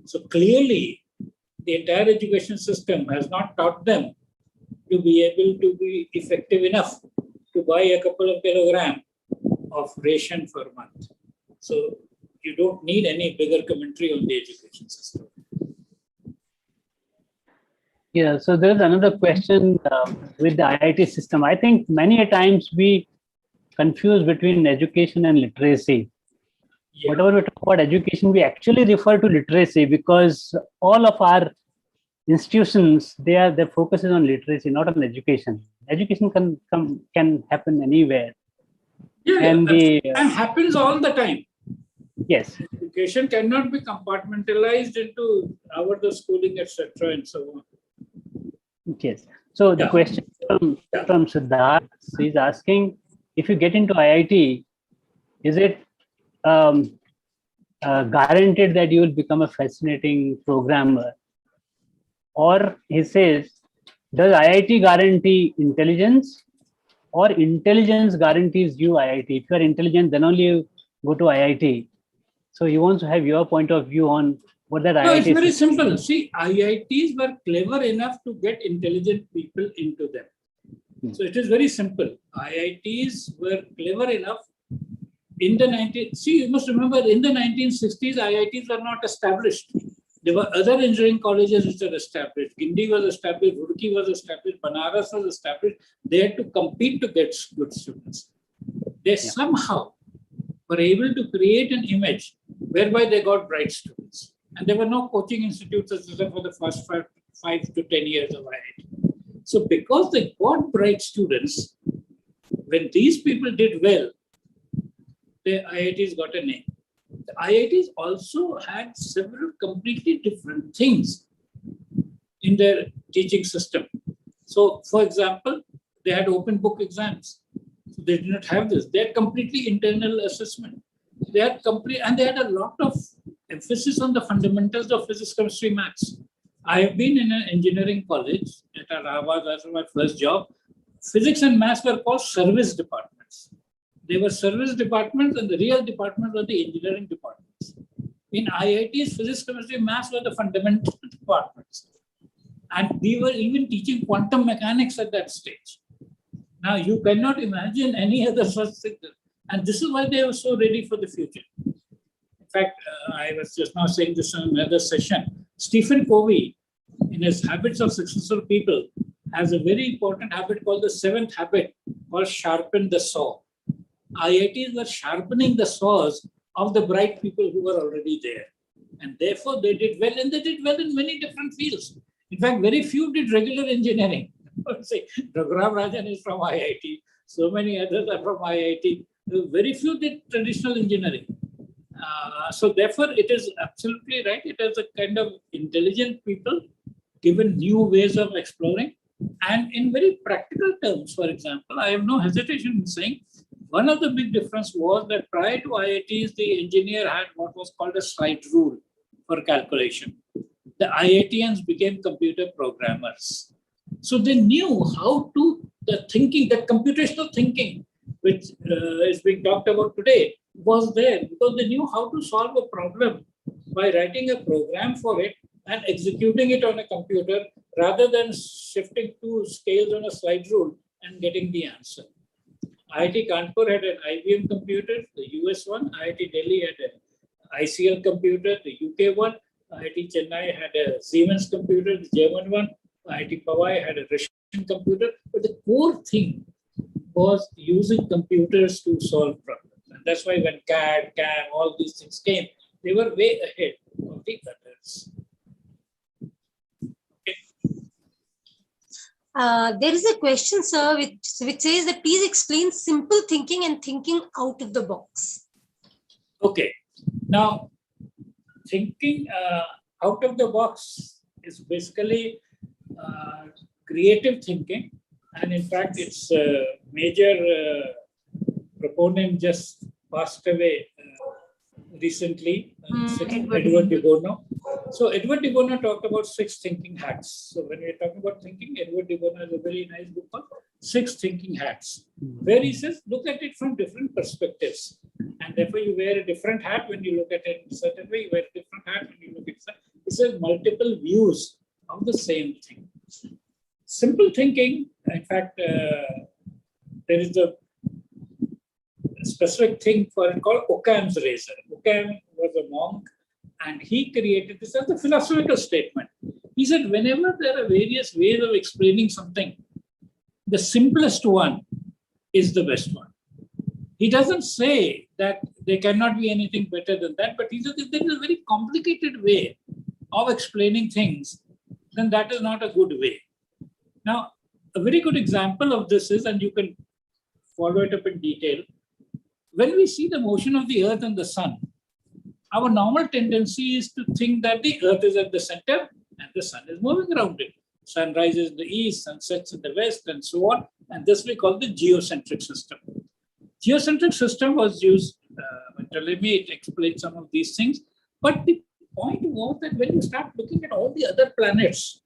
So clearly, the entire education system has not taught them to be able to be effective enough to buy a couple of kilograms of ration per month. So you don't need any bigger commentary on the education system. Yeah, so there's another question with the IIT system. I think many times we confuse between education and literacy. Yeah. Whatever we talk about education, we actually refer to literacy because all of our institutions, their focus is on literacy, not on education. Education can happen anywhere. Yeah, and happens all the time. Yes. Education cannot be compartmentalized into the schooling, etc. and so on. Yes. So the question from Siddharth is asking, if you get into IIT, is it guaranteed that you will become a fascinating programmer? Or he says, does IIT guarantee intelligence, or intelligence guarantees you IIT? If you are intelligent, then only you go to IIT. So he wants to have your point of view on what that IIT is. No, it's very simple. See, IITs were clever enough to get intelligent people into them. So it is very simple. IITs were clever enough in the you must remember, in the 1960s, IITs were not established. There were other engineering colleges which were established. Guindy was established, Roorkee was established, Banaras was established. They had to compete to get good students. They somehow were able to create an image whereby they got bright students. And there were no coaching institutes for the first 5 to 10 years of IIT. So because they got bright students, when these people did well, the IITs got a name. The IITs also had several completely different things in their teaching system. So, for example, they had open book exams. They did not have this. They had completely internal assessment. They had a lot of emphasis on the fundamentals of physics, chemistry, maths. I have been in an engineering college at Allahabad. That's my first job. Physics and maths were called service departments. They were service departments, and the real departments were the engineering departments. In IITs, physics, chemistry, maths were the fundamental departments. And we were even teaching quantum mechanics at that stage. Now, you cannot imagine any other such thing. And this is why they were so ready for the future. In fact, I was just now saying this in another session. Stephen Covey, in his Habits of Successful People, has a very important habit called the seventh habit, called sharpen the saw. IITs were sharpening the saws of the bright people who were already there. And therefore, they did well, and they did well in many different fields. In fact, very few did regular engineering. Say, Raghuram Rajan is from IIT. So many others are from IIT. Very few did traditional engineering. So therefore, it is absolutely right. It is a kind of intelligent people given new ways of exploring. And in very practical terms, for example, I have no hesitation in saying one of the big difference was that prior to IITs, the engineer had what was called a slide rule for calculation. The IITians became computer programmers. So they knew how to, the thinking, that computational thinking, which is being talked about today, was there because they knew how to solve a problem by writing a program for it and executing it on a computer rather than shifting two scales on a slide rule and getting the answer. IIT Kanpur had an IBM computer, the US one. IIT Delhi had an ICL computer, the UK one. IIT Chennai had a Siemens computer, the German one. IIT Powai had a Russian computer. But the core thing was using computers to solve problems. And that's why when CAD, CAM, all these things came, they were way ahead of the others. There is a question, sir, which says that please explain simple thinking and thinking out of the box. Okay. Now, thinking out of the box is basically creative thinking. And in fact, its major proponent just passed away recently, Edward de Bono. So Edward de Bono talked about 6 thinking hats. So when we're talking about thinking, Edward de Bono has a very nice book called 6 Thinking Hats, where he says, look at it from different perspectives. And therefore you wear a different hat when you look at it in a certain way, you wear a different hat when you look at it. He says multiple views of the same thing. Simple thinking, in fact, there is a specific thing for it called Occam's razor. Occam was a monk, and he created this as a philosophical statement. He said, whenever there are various ways of explaining something, the simplest one is the best one. He doesn't say that there cannot be anything better than that, but he says if there is a very complicated way of explaining things, then that is not a good way. Now, a very good example of this is, and you can follow it up in detail, when we see the motion of the earth and the sun, our normal tendency is to think that the earth is at the center and the sun is moving around it. Sun rises in the east, sun sets in the west, and so on. And this we call the geocentric system. Geocentric system was used when Ptolemy, it explained some of these things. But the point was that when you start looking at all the other planets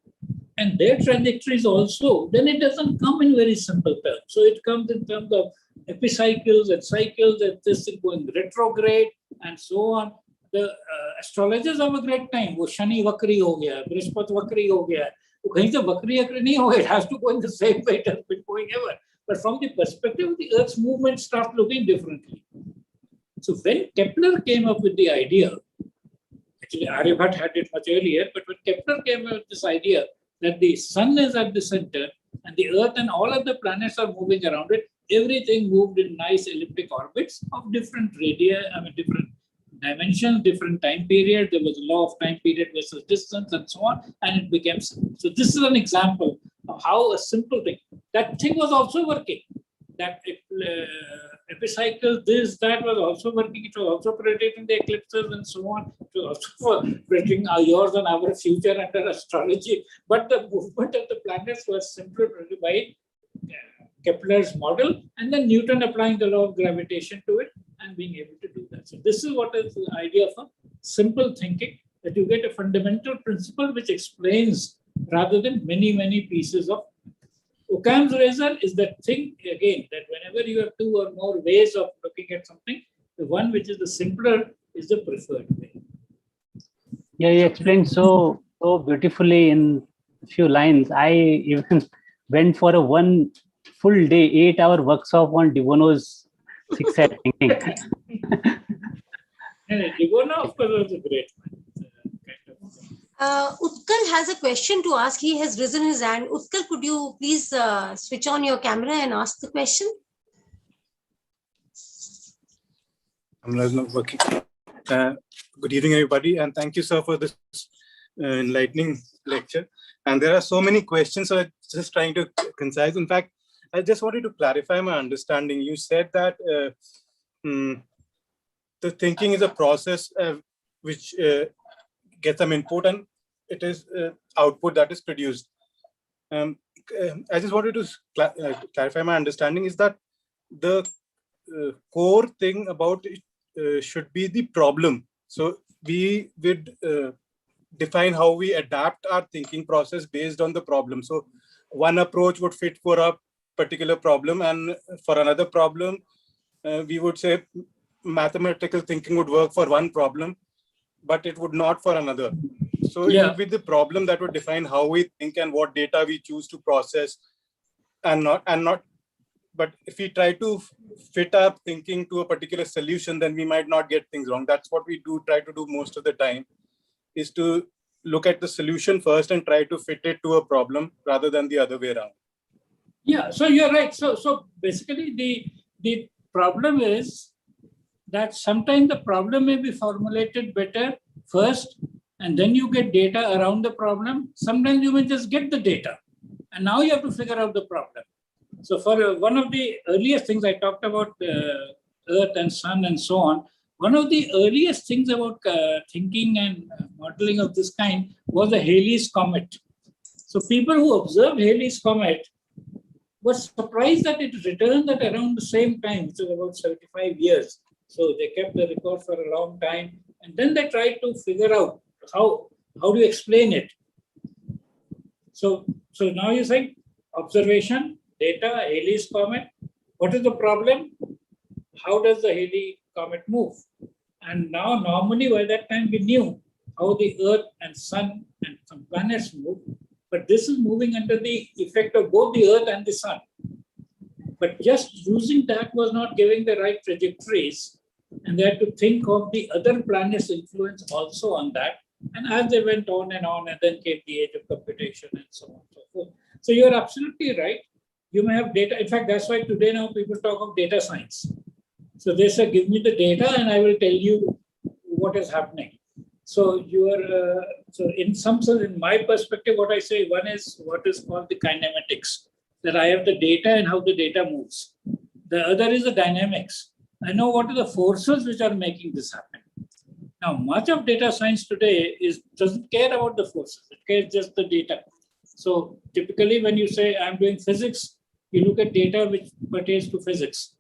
and their trajectories also, then it doesn't come in very simple terms. So it comes in terms of epicycles and cycles, and this is going retrograde and so on. The astrologers of a great time, वो शनि वक्री हो गया, बृहस्पति वक्री हो गया, तो कहीं से वक्री नहीं होगा. It has to go in the same way it has been going ever. But from the perspective of the Earth's movement, start looking differently. So when Kepler came up with the idea, actually Aryabhat had it much earlier, but when Kepler came up with this idea that the sun is at the center and the Earth and all of the planets are moving around it, everything moved in nice elliptic orbits of different radii, different dimensions, different time period. There was a law of time period versus distance and so on, and it became simple. So this is an example of how a simple thing, that thing was also working. That epicycle, this, that was also working. It was also predicting the eclipses and so on. It was also predicting yours and our future under astrology. But the movement of the planets was simply predicted by Kepler's model, and then Newton applying the law of gravitation to it and being able to do that. So this is what is the idea of a simple thinking, that you get a fundamental principle which explains rather than many pieces of. Occam's razor is that thing, again, that whenever you have two or more ways of looking at something, the one which is the simpler is the preferred way. Yeah, you explained so beautifully in a few lines. I even went for a one full day, 8-hour workshop on De Bono's six-head thinking. De Bono, of course, was a great one. Utkal has a question to ask. He has risen his hand. Utkal, could you please switch on your camera and ask the question? Camera is not working. Good evening, everybody, and thank you, sir, for this enlightening lecture. And there are so many questions, so I'm just trying to concise. In fact, I just wanted to clarify my understanding. You said that the thinking is a process which gets some input and it is output that is produced. I just wanted to clarify my understanding is that the core thing about it should be the problem. So we would define how we adapt our thinking process based on the problem. So one approach would fit for a particular problem, and for another problem, we would say mathematical thinking would work for one problem, but it would not for another. So it would be the problem that would define how we think and what data we choose to process, and not. But if we try to fit our thinking to a particular solution, then we might not get things wrong. That's what we try to do most of the time, is to look at the solution first and try to fit it to a problem rather than the other way around. Yeah, so you're right. So basically the problem is that sometimes the problem may be formulated better first, and then you get data around the problem. Sometimes you may just get the data, and now you have to figure out the problem. So for one of the earliest things I talked about Earth and Sun and so on, one of the earliest things about thinking and modeling of this kind was the Hailey's Comet. So people who observed Hailey's Comet were surprised that it returned at around the same time, which was about 75 years. So they kept the record for a long time. And then they tried to figure out how do you explain it. So now you say observation, data, Hailey's Comet. What is the problem? How does the Hailey Comet move? And now normally by that time we knew how the Earth and Sun and some planets move. But this is moving under the effect of both the Earth and the Sun. But just using that was not giving the right trajectories. And they had to think of the other planets' influence also on that. And as they went on, and then came the age of computation and so on and so forth. So you're absolutely right. You may have data. In fact, that's why today now people talk of data science. So they say, give me the data and I will tell you what is happening. So so in some sense, in my perspective, what I say, one is what is called the kinematics, that I have the data and how the data moves. The other is the dynamics. I know what are the forces which are making this happen. Now, much of data science today doesn't care about the forces. It cares just the data. So typically when you say I'm doing physics, you look at data which pertains to physics.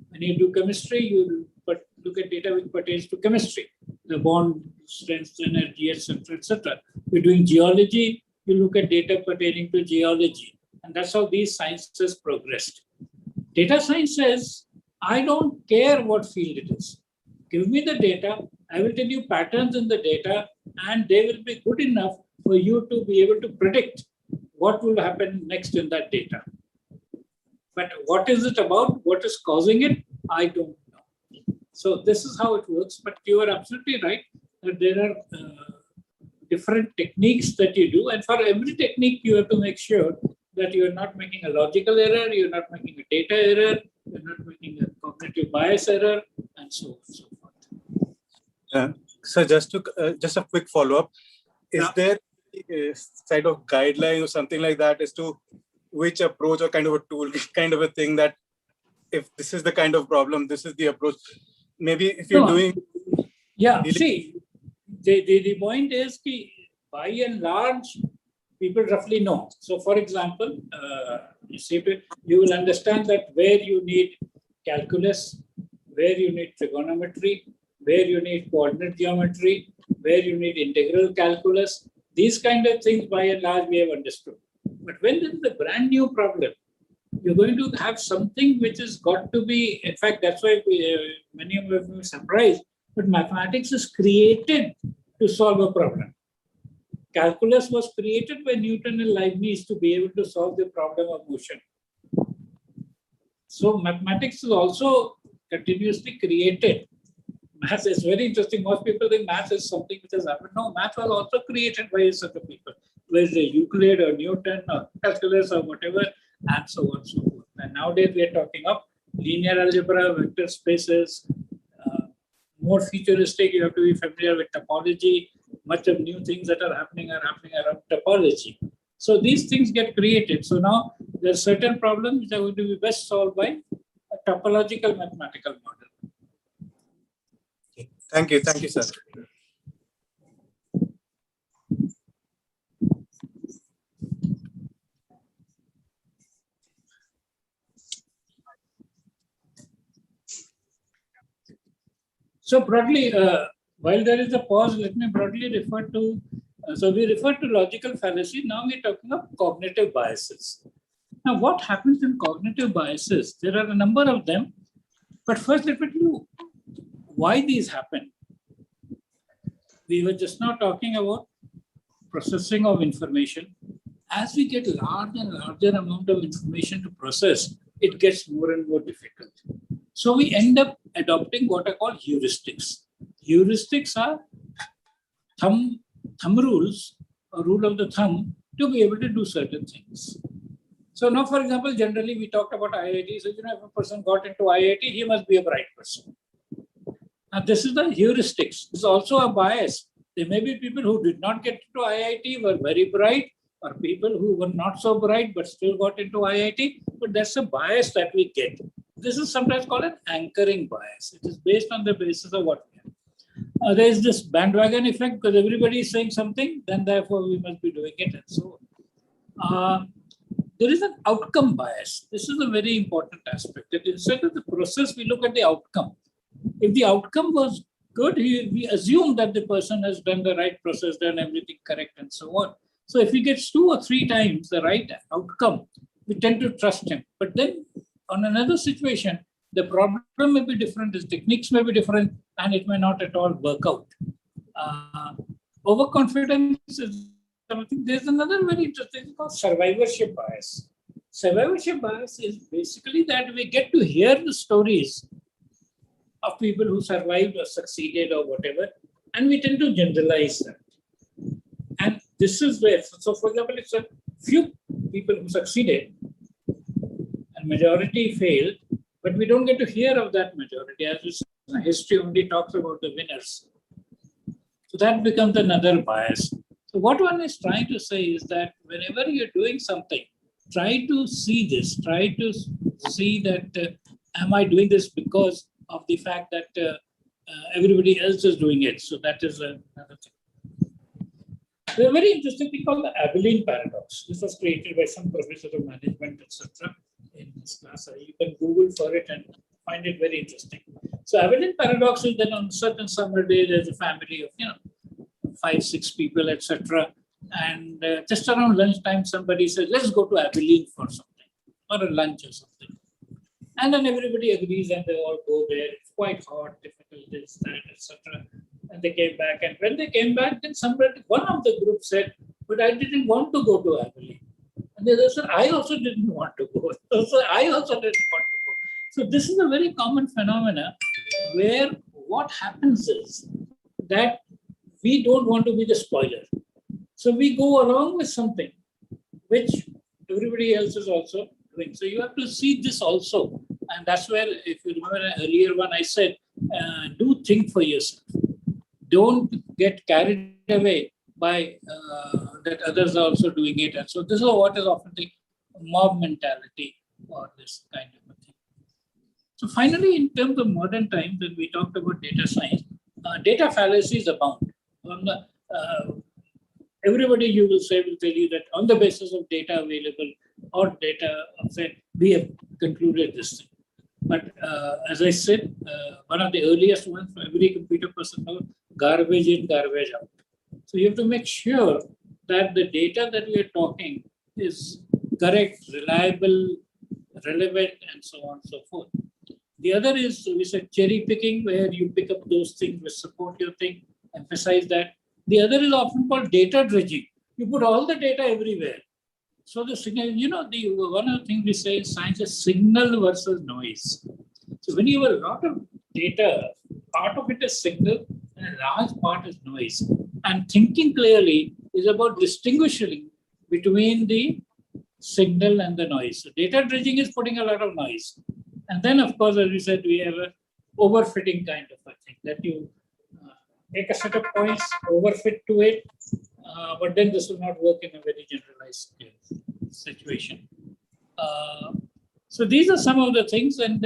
When you do chemistry, you look at data which pertains to chemistry, the bond strength, energy, etc., etc. You're doing geology, you look at data pertaining to geology. And that's how these sciences progressed. Data science says, I don't care what field it is. Give me the data, I will tell you patterns in the data, and they will be good enough for you to be able to predict what will happen next in that data. But what is it about? What is causing it? I don't know. So this is how it works. But you are absolutely right that there are different techniques that you do. And for every technique, you have to make sure that you are not making a logical error, you're not making a data error, you're not making a cognitive bias error, and so on and so forth. So just a quick follow-up. Is there a side of guideline or something like that as to which approach or kind of a tool, kind of a thing that if this is the kind of problem, this is the approach? Maybe if you're doing... Yeah, see, the point is by and large, people roughly know. So for example, You will understand that where you need calculus, where you need trigonometry, where you need coordinate geometry, where you need integral calculus. These kind of things, by and large, we have understood. But when there is a brand new problem, you're going to have something which has got to be, in fact, that's why many of us were surprised, but mathematics is created to solve a problem. Calculus was created by Newton and Leibniz to be able to solve the problem of motion. So mathematics is also continuously created. Math is very interesting. Most people think math is something which has happened. No, math was also created by such people, whether Euclid or Newton or calculus or whatever, and so on and so forth. And nowadays we are talking of linear algebra, vector spaces, more futuristic. You have to be familiar with topology. Much of new things that are happening around topology. So these things get created. So now there are certain problems which are going to be best solved by a topological mathematical model. Okay. Thank you, sir. So broadly, while there is a pause, let me broadly refer to, so we refer to logical fallacy. Now we're talking of cognitive biases. Now what happens in cognitive biases? There are a number of them, but first let me tell you why these happen. We were just now talking about processing of information. As we get larger and larger amount of information to process, it gets more and more difficult. So we end up adopting what are called heuristics. Heuristics are thumb rules, a rule of the thumb, to be able to do certain things. So now, for example, generally we talked about IIT. So, if a person got into IIT, he must be a bright person. Now, this is the heuristics. This is also a bias. There may be people who did not get into IIT, were very bright, or people who were not so bright, but still got into IIT. But that's a bias that we get. This is sometimes called an anchoring bias. It is based on the basis of what we have. There is this bandwagon effect because everybody is saying something, then therefore we must be doing it and so on. There is an outcome bias. This is a very important aspect. That instead of the process, we look at the outcome. If the outcome was good, we assume that the person has done the right process, done everything correct and so on. So if he gets 2 or 3 times the right outcome, we tend to trust him. But then on another situation, the problem may be different, his techniques may be different, and it may not at all work out. Overconfidence is something. There's another very interesting thing called survivorship bias. Survivorship bias is basically that we get to hear the stories of people who survived or succeeded or whatever, and we tend to generalize that. And this is where, so for example, it's a few people who succeeded and majority failed, but we don't get to hear of that majority. As history only talks about the winners. So that becomes another bias. So what one is trying to say is that whenever you're doing something, try to see this, try to see that, am I doing this because of the fact that everybody else is doing it? So that is another thing. There's a very interesting thing called the Abilene Paradox. This was created by some professor of management, etc. in this class. You can Google for it and find it very interesting. So Abilene Paradox is that on a certain summer day, there's a family of 5, 6 people, etc. And just around lunchtime, somebody says, let's go to Abilene for something, or a lunch or something. And then everybody agrees and they all go there. It's quite hot, difficult, this, that, etc. And they came back. And when they came back, then one of the group said, but I didn't want to go to Abilene. And the other said, I also didn't want to go. So I also didn't want to go. So this is a very common phenomena where what happens is that we don't want to be the spoiler. So we go along with something which everybody else is also doing. So you have to see this also. And that's where, if you remember an earlier one, I said, do think for yourself. Don't get carried away by that others are also doing it. And so this is what is often the mob mentality or this kind of a thing. So finally, in terms of modern times, when we talked about data science, data fallacies abound. Everybody, you will say, will tell you that on the basis of data available or data of say, we have concluded this thing. But as I said, one of the earliest ones for every computer person knows, garbage in, garbage out. So you have to make sure that the data that we are talking is correct, reliable, relevant, and so on and so forth. The other is, we said, cherry picking, where you pick up those things which support your thing, emphasize that. The other is often called data dredging. You put all the data everywhere. So the signal, one of the things we say in science is signal versus noise. So when you have a lot of data, part of it is signal and a large part is noise. And thinking clearly is about distinguishing between the signal and the noise. So data dredging is putting a lot of noise. And then, of course, as we said, we have an overfitting kind of a thing that you take a set of points, overfit to it, but then this will not work in a very generalized situation. So these are some of the things, and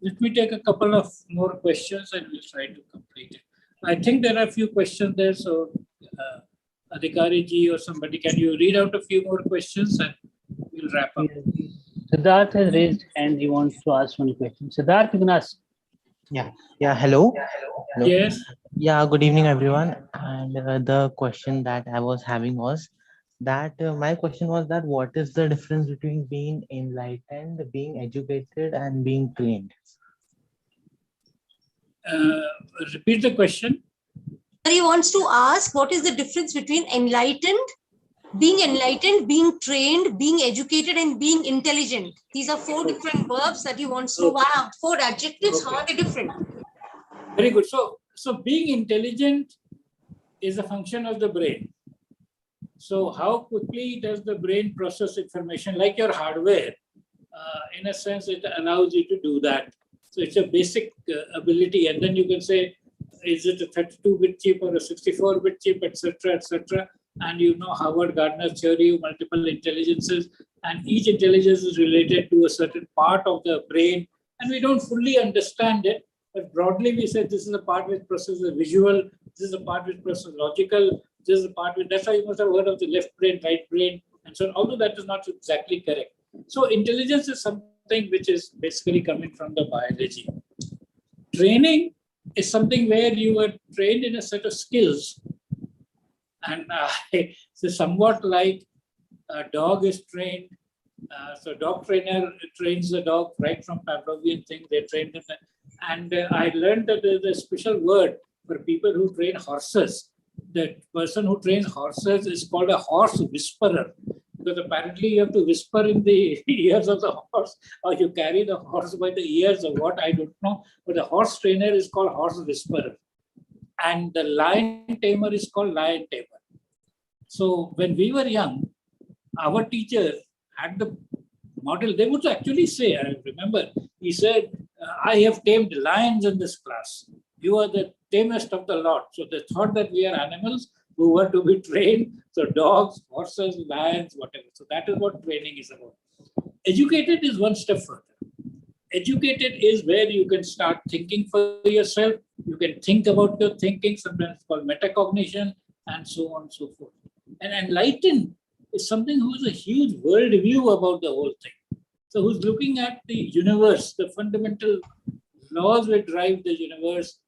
let me take a couple of more questions and we'll try to complete it. I think there are a few questions there, so Adhikari ji or somebody, can you read out a few more questions and we'll wrap up. Siddharth has raised hand. He wants to ask one question. Siddharth, you can ask. Yeah, hello. Hello. Yes. Yeah, good evening, everyone. And the question that I was having was that my question was that what is the difference between being enlightened, being educated, and being trained? Repeat the question. He wants to ask what is the difference between being trained, being educated, and being intelligent. These are 4 different verbs that he wants to know. Wow, 4 adjectives, how are they different? Very good. So being intelligent is a function of the brain. So how quickly does the brain process information, like your hardware? In a sense, it allows you to do that. So it's a basic ability. And then you can say, is it a 32-bit chip or a 64-bit chip, etc., etc. And you know Howard Gardner's theory of multiple intelligences, and each intelligence is related to a certain part of the brain, and we don't fully understand it. But broadly, we say this is a part which processes visual, this is a part which processes logical, this is a part which, that's why you must have heard of the left brain, right brain, and so on, although that is not exactly correct. So intelligence is something which is basically coming from the biology. Training is something where you are trained in a set of skills. And it's somewhat like a dog is trained. So dog trainer trains the dog right from Pavlovian thing. They train them. And I learned that there's a special word for people who train horses. The person who trains horses is called a horse whisperer. Because apparently you have to whisper in the ears of the horse, or you carry the horse by the ears or what, I don't know. But the horse trainer is called horse whisperer. And the lion tamer is called lion tamer. So when we were young, our teacher had the model. They would actually say, I remember, he said, I have tamed lions in this class. You are the tamest of the lot. So they thought that we are animals who were to be trained. So dogs, horses, lions, whatever. So that is what training is about. Educated is one step further. Educated is where you can start thinking for yourself. You can think about your thinking, sometimes it's called metacognition, and so on and so forth. And enlightened is something who has a huge world view about the whole thing. So who's looking at the universe, the fundamental laws that drive the universe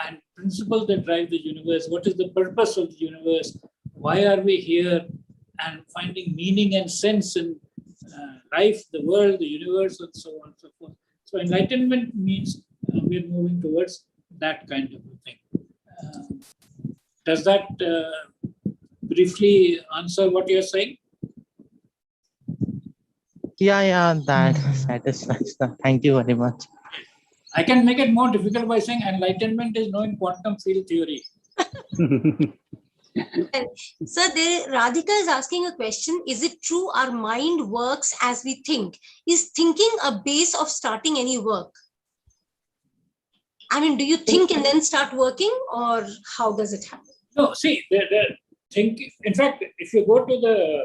and principles that drive the universe. What is the purpose of the universe? Why are we here? And finding meaning and sense in life, the world, the universe, and so on and so forth. So enlightenment means we're moving towards that kind of a thing. Does that briefly answer what you're saying? Yeah, that satisfies. Thank you very much. I can make it more difficult by saying enlightenment is knowing quantum field theory. So Radhika is asking a question. Is it true our mind works as we think? Is thinking a base of starting any work? I mean, do you think and then start working, or how does it happen? No, see, thinking. In fact, if you go to the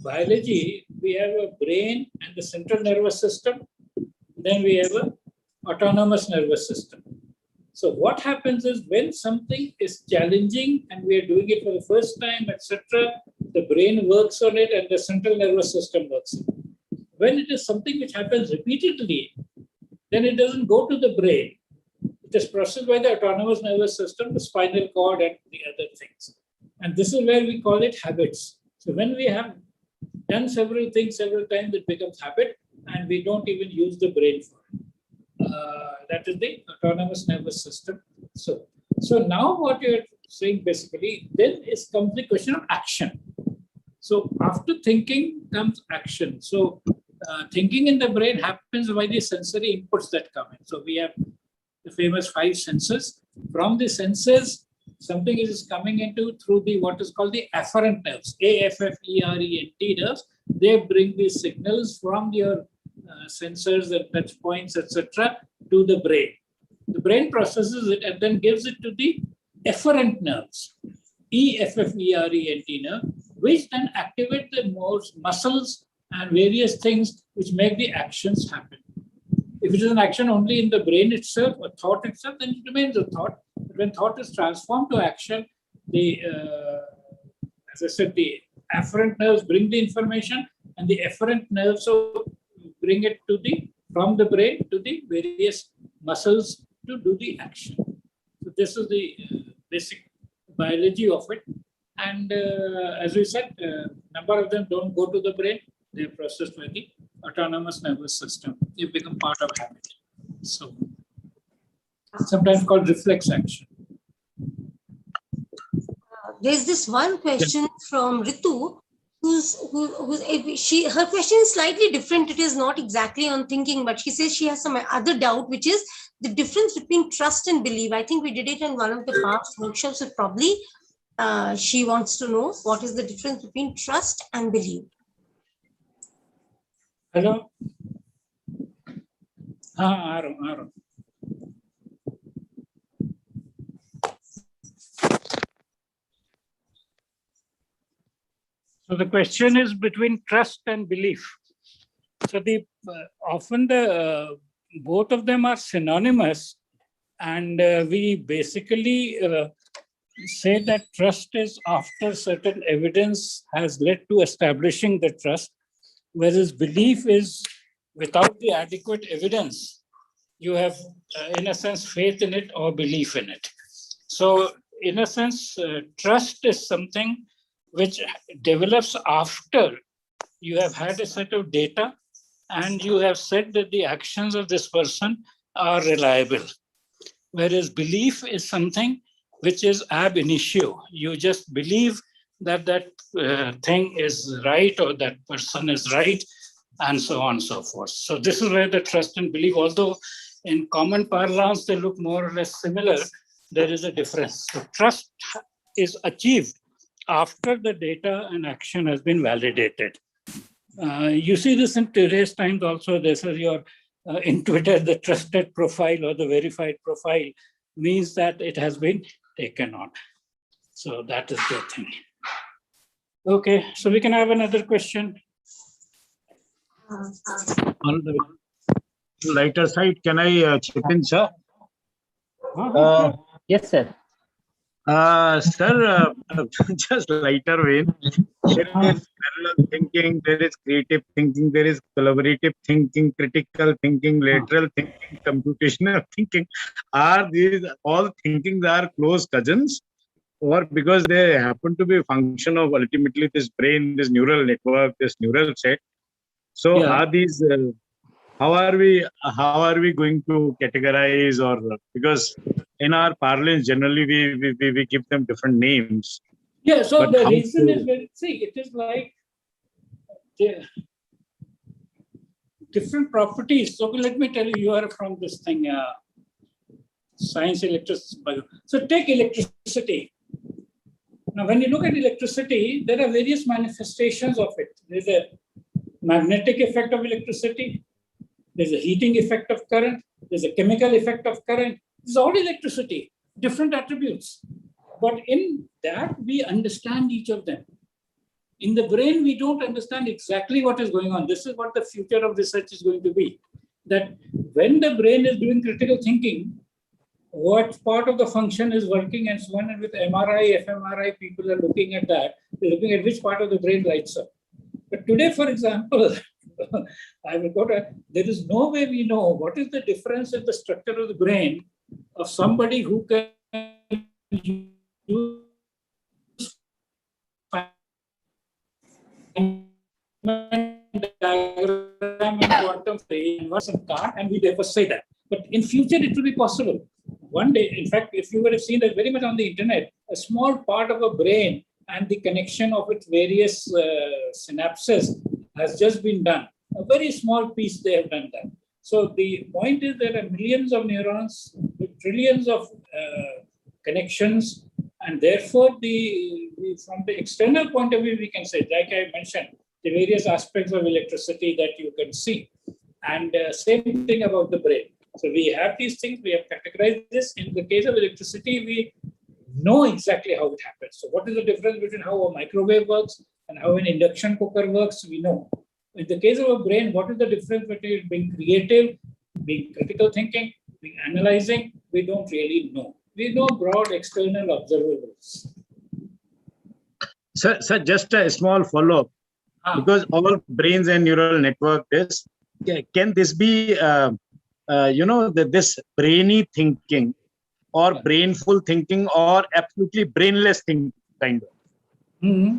biology, we have a brain and the central nervous system. Then we have an autonomous nervous system. So what happens is when something is challenging and we are doing it for the first time, etc., the brain works on it and the central nervous system works on it. When it is something which happens repeatedly, then it doesn't go to the brain. It is processed by the autonomous nervous system, the spinal cord, and the other things. And this is where we call it habits. So when we have done several things several times, it becomes habit, and we don't even use the brain for it. That is the autonomous nervous system. So now what you're saying basically, then comes the question of action. So after thinking comes action. So thinking in the brain happens by the sensory inputs that come in. So we have the famous 5 senses. From the senses, something is coming into through the what is called the afferent nerves, AFFERENT nerves. They bring the signals from your sensors and touch points, etc., to the brain. The brain processes it and then gives it to the efferent nerves, EFFERENT nerve, which then activate the muscles and various things which make the actions happen. If it is an action only in the brain itself, a thought itself, then it remains a thought. But when thought is transformed to action, as I said, the afferent nerves bring the information, and the efferent nerves bring it from the brain to the various muscles to do the action. So this is the basic biology of it. And as we said, number of them don't go to the brain. They're processed by the autonomous nervous system. They become part of habit. So sometimes called reflex action. There's this one question from Ritu, her question is slightly different. It is not exactly on thinking, but she says she has some other doubt, which is the difference between trust and belief. I think we did it in one of the past workshops, so probably she wants to know what is the difference between trust and belief. Hello? Aaron. So the question is between trust and belief. So often both of them are synonymous, and we basically say that trust is after certain evidence has led to establishing the trust, whereas belief is without the adequate evidence. You have, in a sense, faith in it or belief in it. So in a sense, trust is something which develops after you have had a set of data and you have said that the actions of this person are reliable. Whereas belief is something which is ab initio. You just believe that thing is right or that person is right, and so on and so forth. So this is where the trust and belief, although in common parlance they look more or less similar, there is a difference. So trust is achieved after the data and action has been validated. You see this in today's times also. This is in Twitter, the trusted profile or the verified profile means that it has been taken on. So that is the thing. Okay, so we can have another question. On the lighter side, can I chip in, sir? Yes, sir. Sir, just lighter vein. There is parallel thinking, there is creative thinking, there is collaborative thinking, critical thinking, lateral thinking, computational thinking. Are these all thinkings are close cousins, or because they happen to be a function of ultimately this brain, this neural network, this neural set? So Yeah. are these? How are we going to categorize, or because in our parlance generally we give them different names? Yeah, so But the how reason to- is it is like different properties. So let me tell you, you are from this thing, science, electricity, bio. So take electricity. Now, when you look at electricity, there are various manifestations of it. There's a magnetic effect of electricity. There's a heating effect of current. There's a chemical effect of current. It's all electricity, different attributes. But in that, we understand each of them. In the brain, we don't understand exactly what is going on. This is what the future of research is going to be. That when the brain is doing critical thinking, what part of the function is working and so on. And with MRI, fMRI, people are looking at that. They're looking at which part of the brain lights up. But today, for example, I will go to, there is no way we know what is the difference in the structure of the brain of somebody who can use diagram in quantum physics and can't, and we never say that. But in future, it will be possible. One day, in fact, if you would have seen that very much on the internet, a small part of a brain and the connection of its various synapses has just been done. A very small piece they have done that. So the point is there are millions of neurons with trillions of connections, and therefore from the external point of view, we can say, like I mentioned, the various aspects of electricity that you can see. And same thing about the brain. So we have these things, we have categorized this. In the case of electricity, we know exactly how it happens. So what is the difference between how a microwave works and how an induction cooker works? We know. In the case of a brain, what is the difference between being creative, being critical thinking, being analyzing? We don't really know. We know broad external observables. Sir, just a small follow-up. Because all brains and neural network is, can this be, this brainy thinking or brainful thinking or absolutely brainless thinking kind of? Mm-hmm.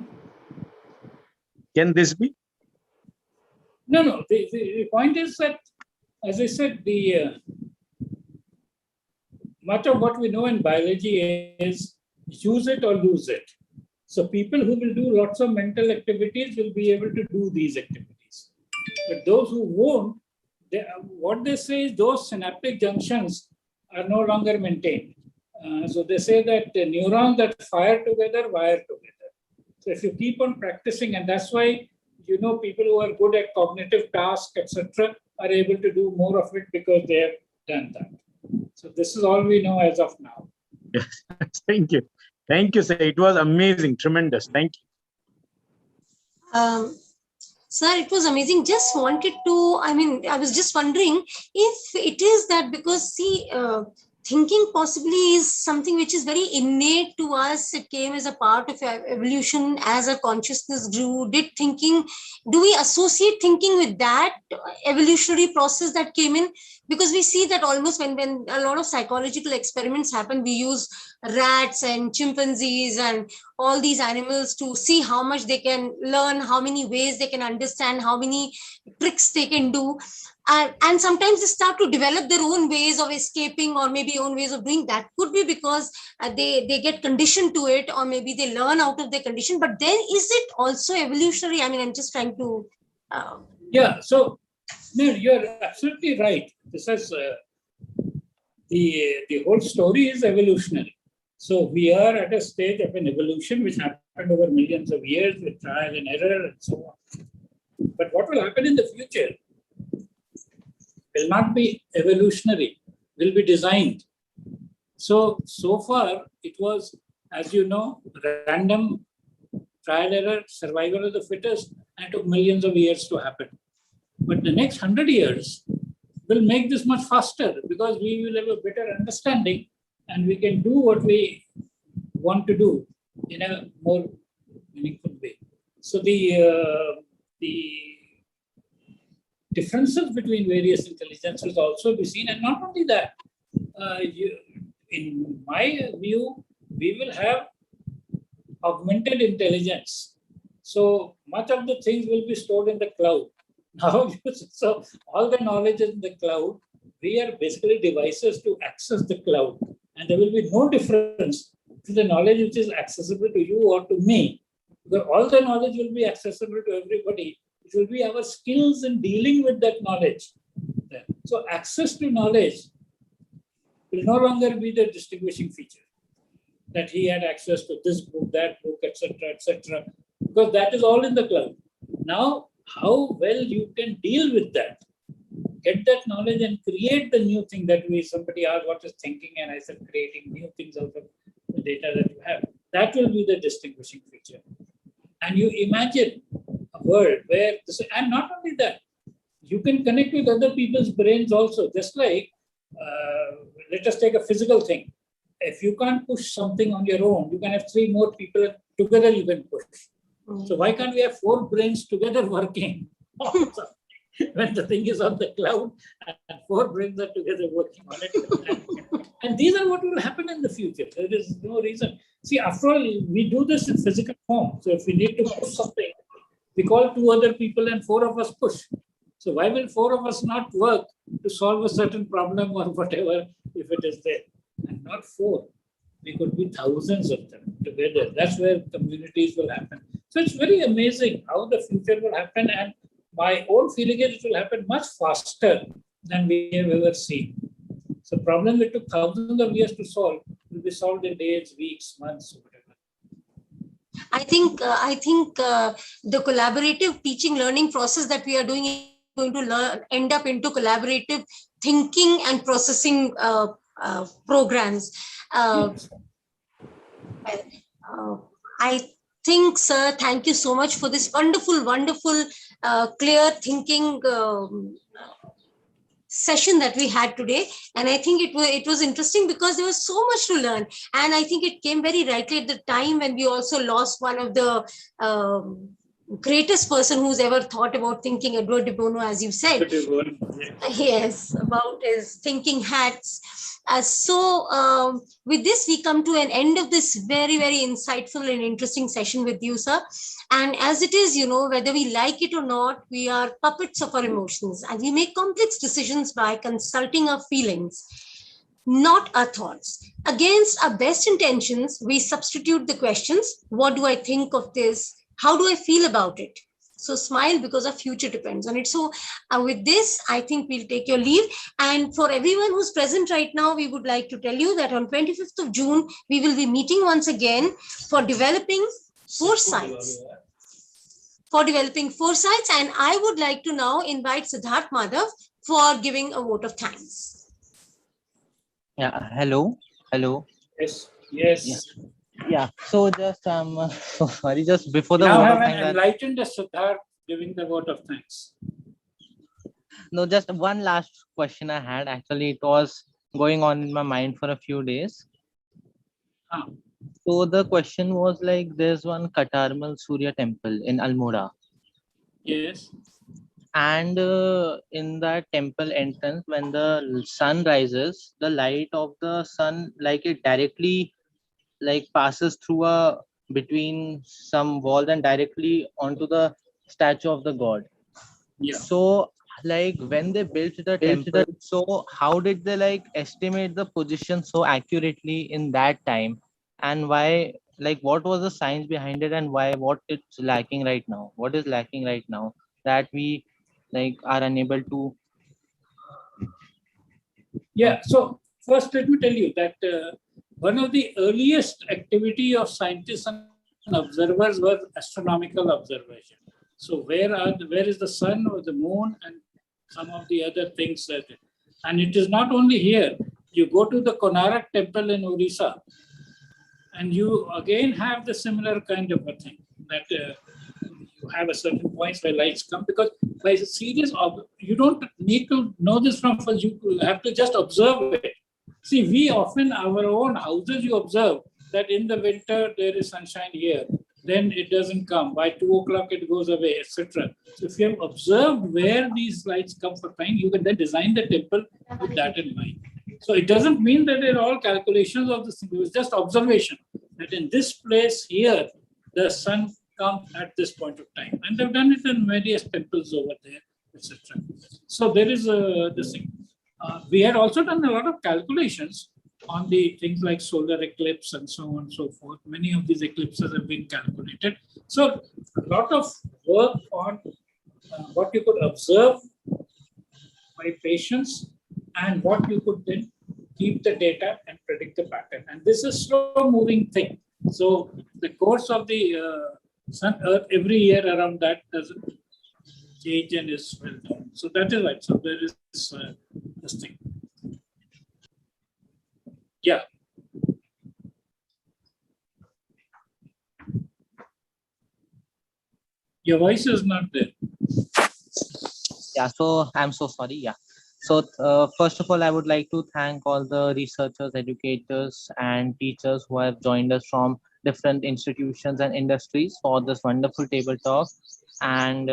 Can this be? No. The point is that, as I said, much of what we know in biology is use it or lose it. So people who will do lots of mental activities will be able to do these activities. But those who won't, what they say is those synaptic junctions are no longer maintained. So they say that the neurons that fire together, wire together. So if you keep on practicing, and that's why, people who are good at cognitive tasks, etc., are able to do more of it because they have done that. So this is all we know as of now. Yes. Thank you. Thank you, sir. It was amazing, tremendous. Thank you. Sir, it was amazing. Just wanted to, I was just wondering if it is that because, thinking possibly is something which is very innate to us. It came as a part of evolution as our consciousness grew. Do we associate thinking with that evolutionary process that came in? Because we see that almost when a lot of psychological experiments happen, we use rats and chimpanzees and all these animals to see how much they can learn, how many ways they can understand, how many tricks they can do. And sometimes they start to develop their own ways of escaping or maybe own ways of doing that. Could be because they get conditioned to it, or maybe they learn out of their condition. But then is it also evolutionary? I'm just trying to... Yeah, so no, you're absolutely right. This is the whole story is evolutionary. So we are at a stage of an evolution which happened over millions of years with trial and error and so on. But what will happen in the future will not be evolutionary, will be designed. So far it was, as you know, random trial error, survival of the fittest, and it took millions of years to happen. But the next 100 years will make this much faster because we will have a better understanding and we can do what we want to do in a more meaningful way. So the differences between various intelligences also be seen, and not only that, in my view, we will have augmented intelligence. So much of the things will be stored in the cloud. Now, so all the knowledge is in the cloud. We are basically devices to access the cloud, and there will be no difference to the knowledge which is accessible to you or to me. Because all the knowledge will be accessible to everybody. It will be our skills in dealing with that knowledge. So access to knowledge will no longer be the distinguishing feature. That he had access to this book, that book, etc., because that is all in the cloud. Now, how well you can deal with that, get that knowledge and create the new thing that somebody asked what is thinking, and I said creating new things out of the data that you have. That will be the distinguishing feature. And you imagine a world where and not only that, you can connect with other people's brains also, just like, let us take a physical thing. If you can't push something on your own, you can have 3 more people together you can push. So why can't we have 4 brains together working? when the thing is on the cloud and 4 brains are together working on it. And these are what will happen in the future. There is no reason. See, after all, we do this in physical form. So if we need to push something, we call 2 other people and 4 of us push. So why will 4 of us not work to solve a certain problem or whatever if it is there? And not 4. We could be thousands of them together. That's where communities will happen. So it's very amazing how the future will happen. And my own feeling is it will happen much faster than we have ever seen. So problem that took thousands of years to solve will be solved in days, weeks, months, whatever. I think the collaborative teaching learning process that we are doing is going to end up into collaborative thinking and processing programs. I think, sir, thank you so much for this wonderful, clear thinking session that we had today. And I think it was interesting because there was so much to learn. And I think it came very rightly at the time when we also lost one of the greatest person who's ever thought about thinking, Edward de Bono, as you said. Yes, about his thinking hats. So with this, we come to an end of this very insightful and interesting session with you, sir. And as it is, whether we like it or not, we are puppets of our emotions, and we make complex decisions by consulting our feelings, not our thoughts. Against our best intentions, we substitute the questions: what do I think of this? How do I feel about it? So smile, because our future depends on it. So with this, I think we'll take your leave. And for everyone who's present right now, we would like to tell you that on 25th of June, we will be meeting once again for developing foresights. And I would like to now invite Siddharth Madhav for giving a vote of thanks. Yeah, hello. Yes. Yeah, so just so sorry, just before the now vote have of an thanks, enlightened Siddharth giving the vote of thanks. no, just one last question I had. Actually, it was going on in my mind for a few days. So the question was like, there's one Katarmal Surya temple in Almora. Yes. And in that temple entrance, when the sun rises, the light of the sun, like it directly like passes through between some walls and directly onto the statue of the god. Yeah. So like when they built the temple, so how did they like estimate the position so accurately in that time, and why, like what was the science behind it, and why, what it's lacking right now, what is lacking right now that we like are unable to? Yeah, so first let me tell you that one of the earliest activity of scientists and observers was astronomical observation. So where is the sun or the moon and some of the other things that, and it is not only here. You go to the Konarak temple in Orissa, and you again have the similar kind of a thing that you have a certain points where lights come, because by the serious, you don't need to know this from first, you have to just observe it. See, we often, our own houses, you observe that in the winter there is sunshine here, then it doesn't come. By 2 o'clock it goes away, etc. So if you have observed where these lights come for time, you can then design the temple with that in mind. So it doesn't mean that they're all calculations of this thing. It was just observation that in this place here, the sun comes at this point of time. And they've done it in various temples over there, etc. So there is this thing. We had also done a lot of calculations on the things like solar eclipse and so on and so forth. Many of these eclipses have been calculated. So a lot of work on what you could observe by patience and what you could then keep the data and predict the pattern. And this is a slow moving thing. So the course of the sun, earth every year around that doesn't change and is well known. So that is right. So there is this thing. Yeah. Your voice is not there. Yeah, so I'm so sorry. Yeah. So first of all, I would like to thank all the researchers, educators, and teachers who have joined us from different institutions and industries for this wonderful table talk. And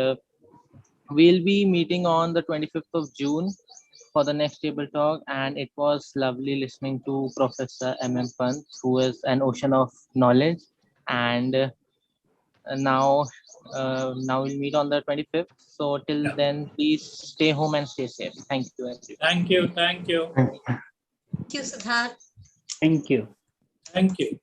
we'll be meeting on the 25th of June for the next table talk, and it was lovely listening to Professor M.M. Pant, who is an ocean of knowledge. And now we'll meet on the 25th. So till then, please stay home and stay safe. Thank you, everyone. Thank you. Thank you. Thank you, Siddharth. Thank you. Thank you.